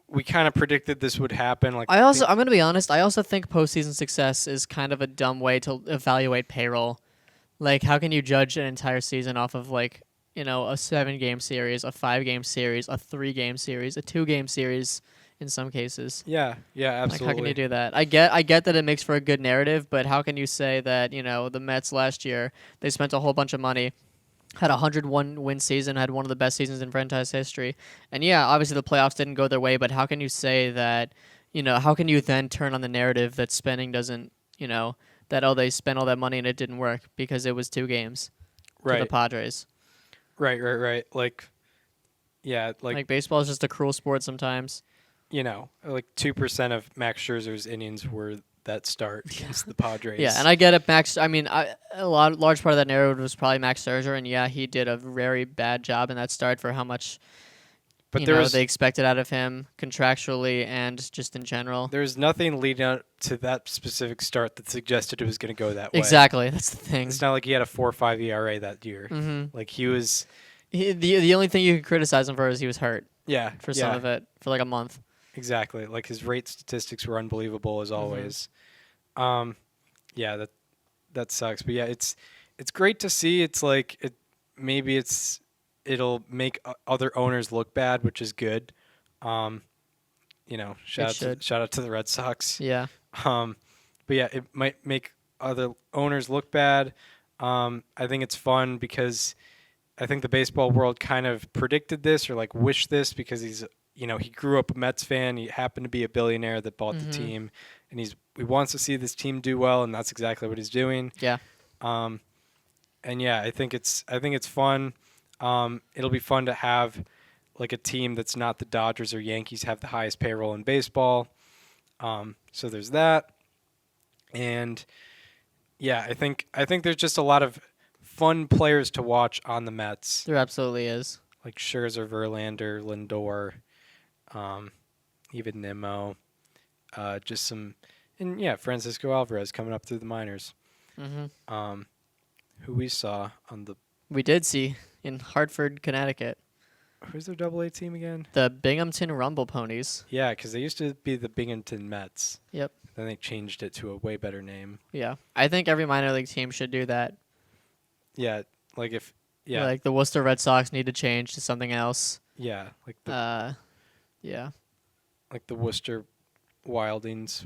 we kind of predicted this would happen. Like, I'm going to be honest, I also think postseason success is kind of a dumb way to evaluate payroll. Like, how can you judge an entire season off of, like, a 7-game series, a 5-game series, a 3-game series, a 2-game series in some cases? Yeah, absolutely. Like, how can you do that? I get that it makes for a good narrative, but how can you say that, the Mets last year, they spent a whole bunch of money, had a 101-win season, had one of the best seasons in franchise history. And yeah, obviously the playoffs didn't go their way, but how can you say that, how can you then turn on the narrative that spending doesn't, that, they spent all that money and it didn't work because it was 2 games to the Padres. Right. Like, yeah, like baseball is just a cruel sport sometimes. Like 2% of Max Scherzer's innings were that start against the Padres. Yeah, and I get it, Max. I mean, large part of that narrative was probably Max Scherzer, and yeah, he did a very bad job in that start for how much but they expected out of him contractually and just in general. There's nothing leading up to that specific start that suggested it was going to go that way. Exactly, that's the thing. It's not like he had a 4.5 ERA that year. Mm-hmm. Like he was. The only thing you could criticize him for is he was hurt. Yeah, for some of it, for like a month. Exactly. Like his rate statistics were unbelievable as always. Yeah, that sucks. But yeah, it's great to see. It's like it'll make other owners look bad, which is good. Shout out to the Red Sox. Yeah. But yeah, it might make other owners look bad. I think it's fun because I think the baseball world kind of predicted this or like wished this because he grew up a Mets fan. He happened to be a billionaire that bought the team, and he wants to see this team do well, and that's exactly what he's doing. Yeah. And yeah, I think it's fun. It'll be fun to have like a team that's not the Dodgers or Yankees have the highest payroll in baseball. So there's that. And yeah, I think there's just a lot of fun players to watch on the Mets. There absolutely is. Like Scherzer, Verlander, Lindor, even Nimmo, just some, and yeah, Francisco Alvarez coming up through the minors. Mm-hmm. Who we saw on the. We did see in Hartford, Connecticut. Who's their AA team again? The Binghamton Rumble Ponies. Yeah, because they used to be the Binghamton Mets. Yep. Then they changed it to a way better name. Yeah, I think every minor league team should do that. Yeah, like if. Yeah. Like the Worcester Red Sox need to change to something else. Yeah, like the. Yeah. Like the Worcester Wild Wings.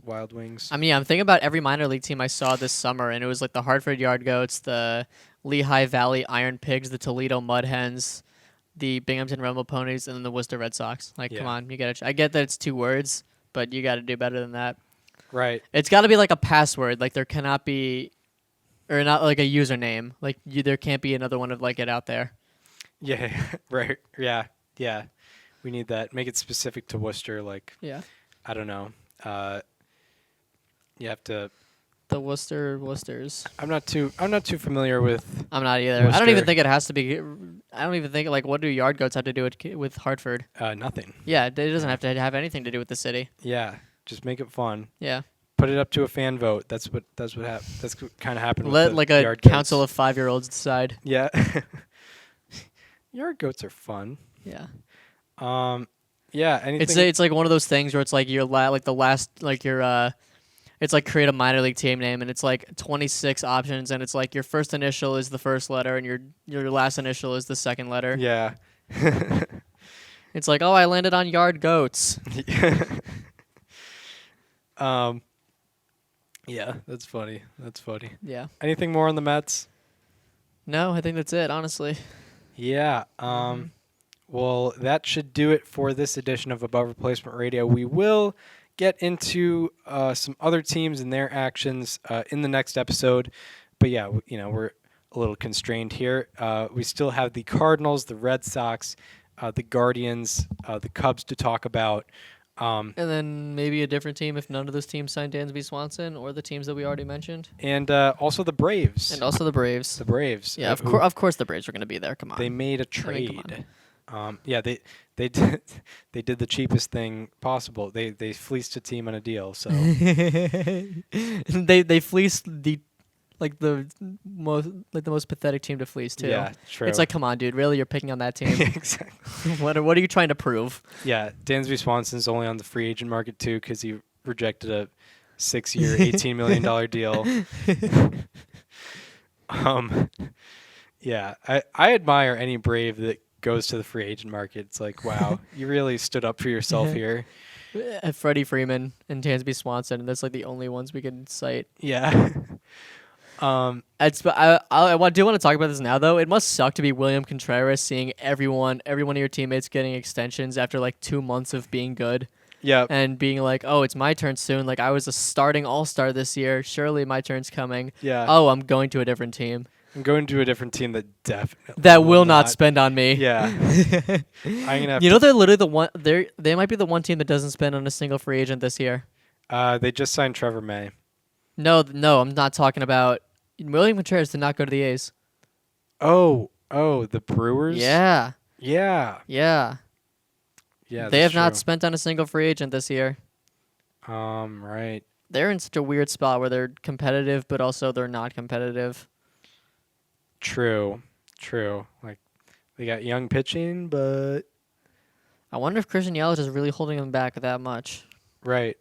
I mean, I'm thinking about every minor league team I saw this summer, and it was like the Hartford Yard Goats, the Lehigh Valley Iron Pigs, the Toledo Mud Hens, the Binghamton Rumble Ponies, and then the Worcester Red Sox. Like, come on, you gotta. I get that it's 2 words, but you got to do better than that. Right. It's got to be like a password. Like there cannot be, or not like a username. Like there can't be another one of like it out there. Yeah. Right. Yeah. Yeah. We need that. Make it specific to Worcester. Like. Yeah. I don't know. You have to. The Worcesters. I'm not too familiar with. I'm not either. Worcester. I don't even think it has to be. I don't even think like what do yard goats have to do with Hartford? Nothing. Yeah, it doesn't have to have anything to do with the city. Yeah, just make it fun. Yeah. Put it up to a fan vote. That's what happened. That's what kind of happened. Let with like the a yard council goats. of 5-year-olds decide. Yeah. Yard goats are fun. Yeah. Yeah. Anything. It's like one of those things where it's like it's like create a minor league team name and it's like 26 options and it's like your first initial is the first letter and your last initial is the second letter. Yeah. It's like, oh, I landed on Yard Goats. Yeah, that's funny. Yeah. Anything more on the Mets? No, I think that's it, honestly. Yeah. Well, that should do it for this edition of Above Replacement Radio. We will get into some other teams and their actions in the next episode. But yeah, we're a little constrained here. We still have the Cardinals, the Red Sox, the Guardians, the Cubs to talk about. And then maybe a different team if none of those teams signed Dansby Swanson or the teams that we already mentioned. And also the Braves. And also the Braves. The Braves. Yeah, of course the Braves are going to be there. Come on. They made a trade. Yeah, they did the cheapest thing possible. They fleeced a team on a deal. So they fleeced the most pathetic team to fleece too. Yeah, true. It's like, come on, dude, really, you're picking on that team? Exactly. What are you trying to prove? Yeah, Dansby Swanson's only on the free agent market too because he rejected a 6-year, $18 million deal. Yeah, I admire any Brave that goes to the free agent market. It's like, wow, you really stood up for yourself here. Freddie Freeman and Dansby Swanson, and that's like the only ones we can cite. Yeah. I do want to talk about this now, though. It must suck to be William Contreras, seeing every one of your teammates getting extensions after like 2 months of being good. Yeah. And being like, oh, it's my turn soon. Like I was a starting all-star this year. Surely my turn's coming. Yeah. Oh, I'm going to a different team. I'm going to a different team that definitely will not spend on me. Yeah. I'm gonna have they're literally the one. They might be the one team that doesn't spend on a single free agent this year. They just signed Trevor May. No, I'm not talking about. William Contreras did not go to the A's. Oh, the Brewers. Yeah. Yeah. Yeah. Yeah. They have that's not true. spent on a single free agent this year. Right. They're in such a weird spot where they're competitive, but also they're not competitive. True. Like they got young pitching, but I wonder if Christian Yelich is really holding them back that much. right.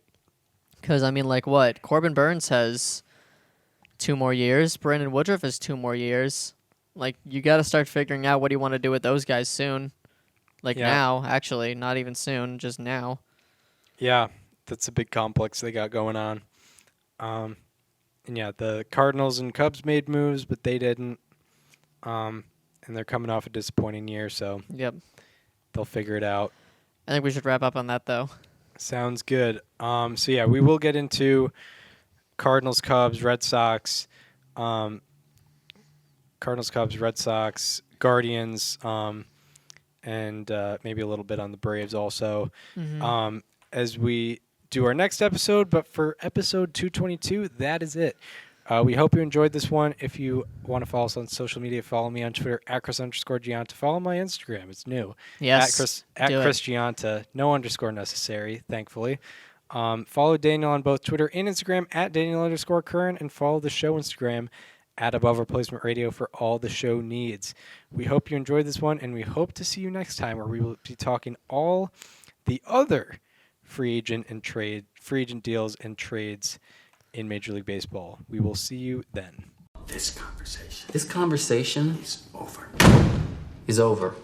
Because, I mean, like what? Corbin Burns has 2 more years. Brandon Woodruff has 2 more years. Like, you got to start figuring out what you want to do with those guys soon. Like Yeah. now, actually. Not even soon, just now. Yeah, that's a big complex they got going on. And yeah, the Cardinals and Cubs made moves, but they didn't. And they're coming off a disappointing year, so Yep. they'll figure it out. I think we should wrap up on that, though. Sounds good. So yeah, we will get into Cardinals, Cubs, Red Sox, Guardians, and maybe a little bit on the Braves also. As we do our next episode, but for episode 222, that is it. We hope you enjoyed this one. If you want to follow us on social media, follow me on Twitter at Chris_Gianta. Follow my Instagram. It's new. Yes. At do it. Chris Gianta. No underscore necessary, thankfully. Follow Daniel on both Twitter and Instagram at Daniel_Curran, and follow the show Instagram at Above Replacement Radio for all the show needs. We hope you enjoyed this one, and we hope to see you next time, where we will be talking all the other free agent deals and trades in Major League Baseball. We will see you then. This conversation is over.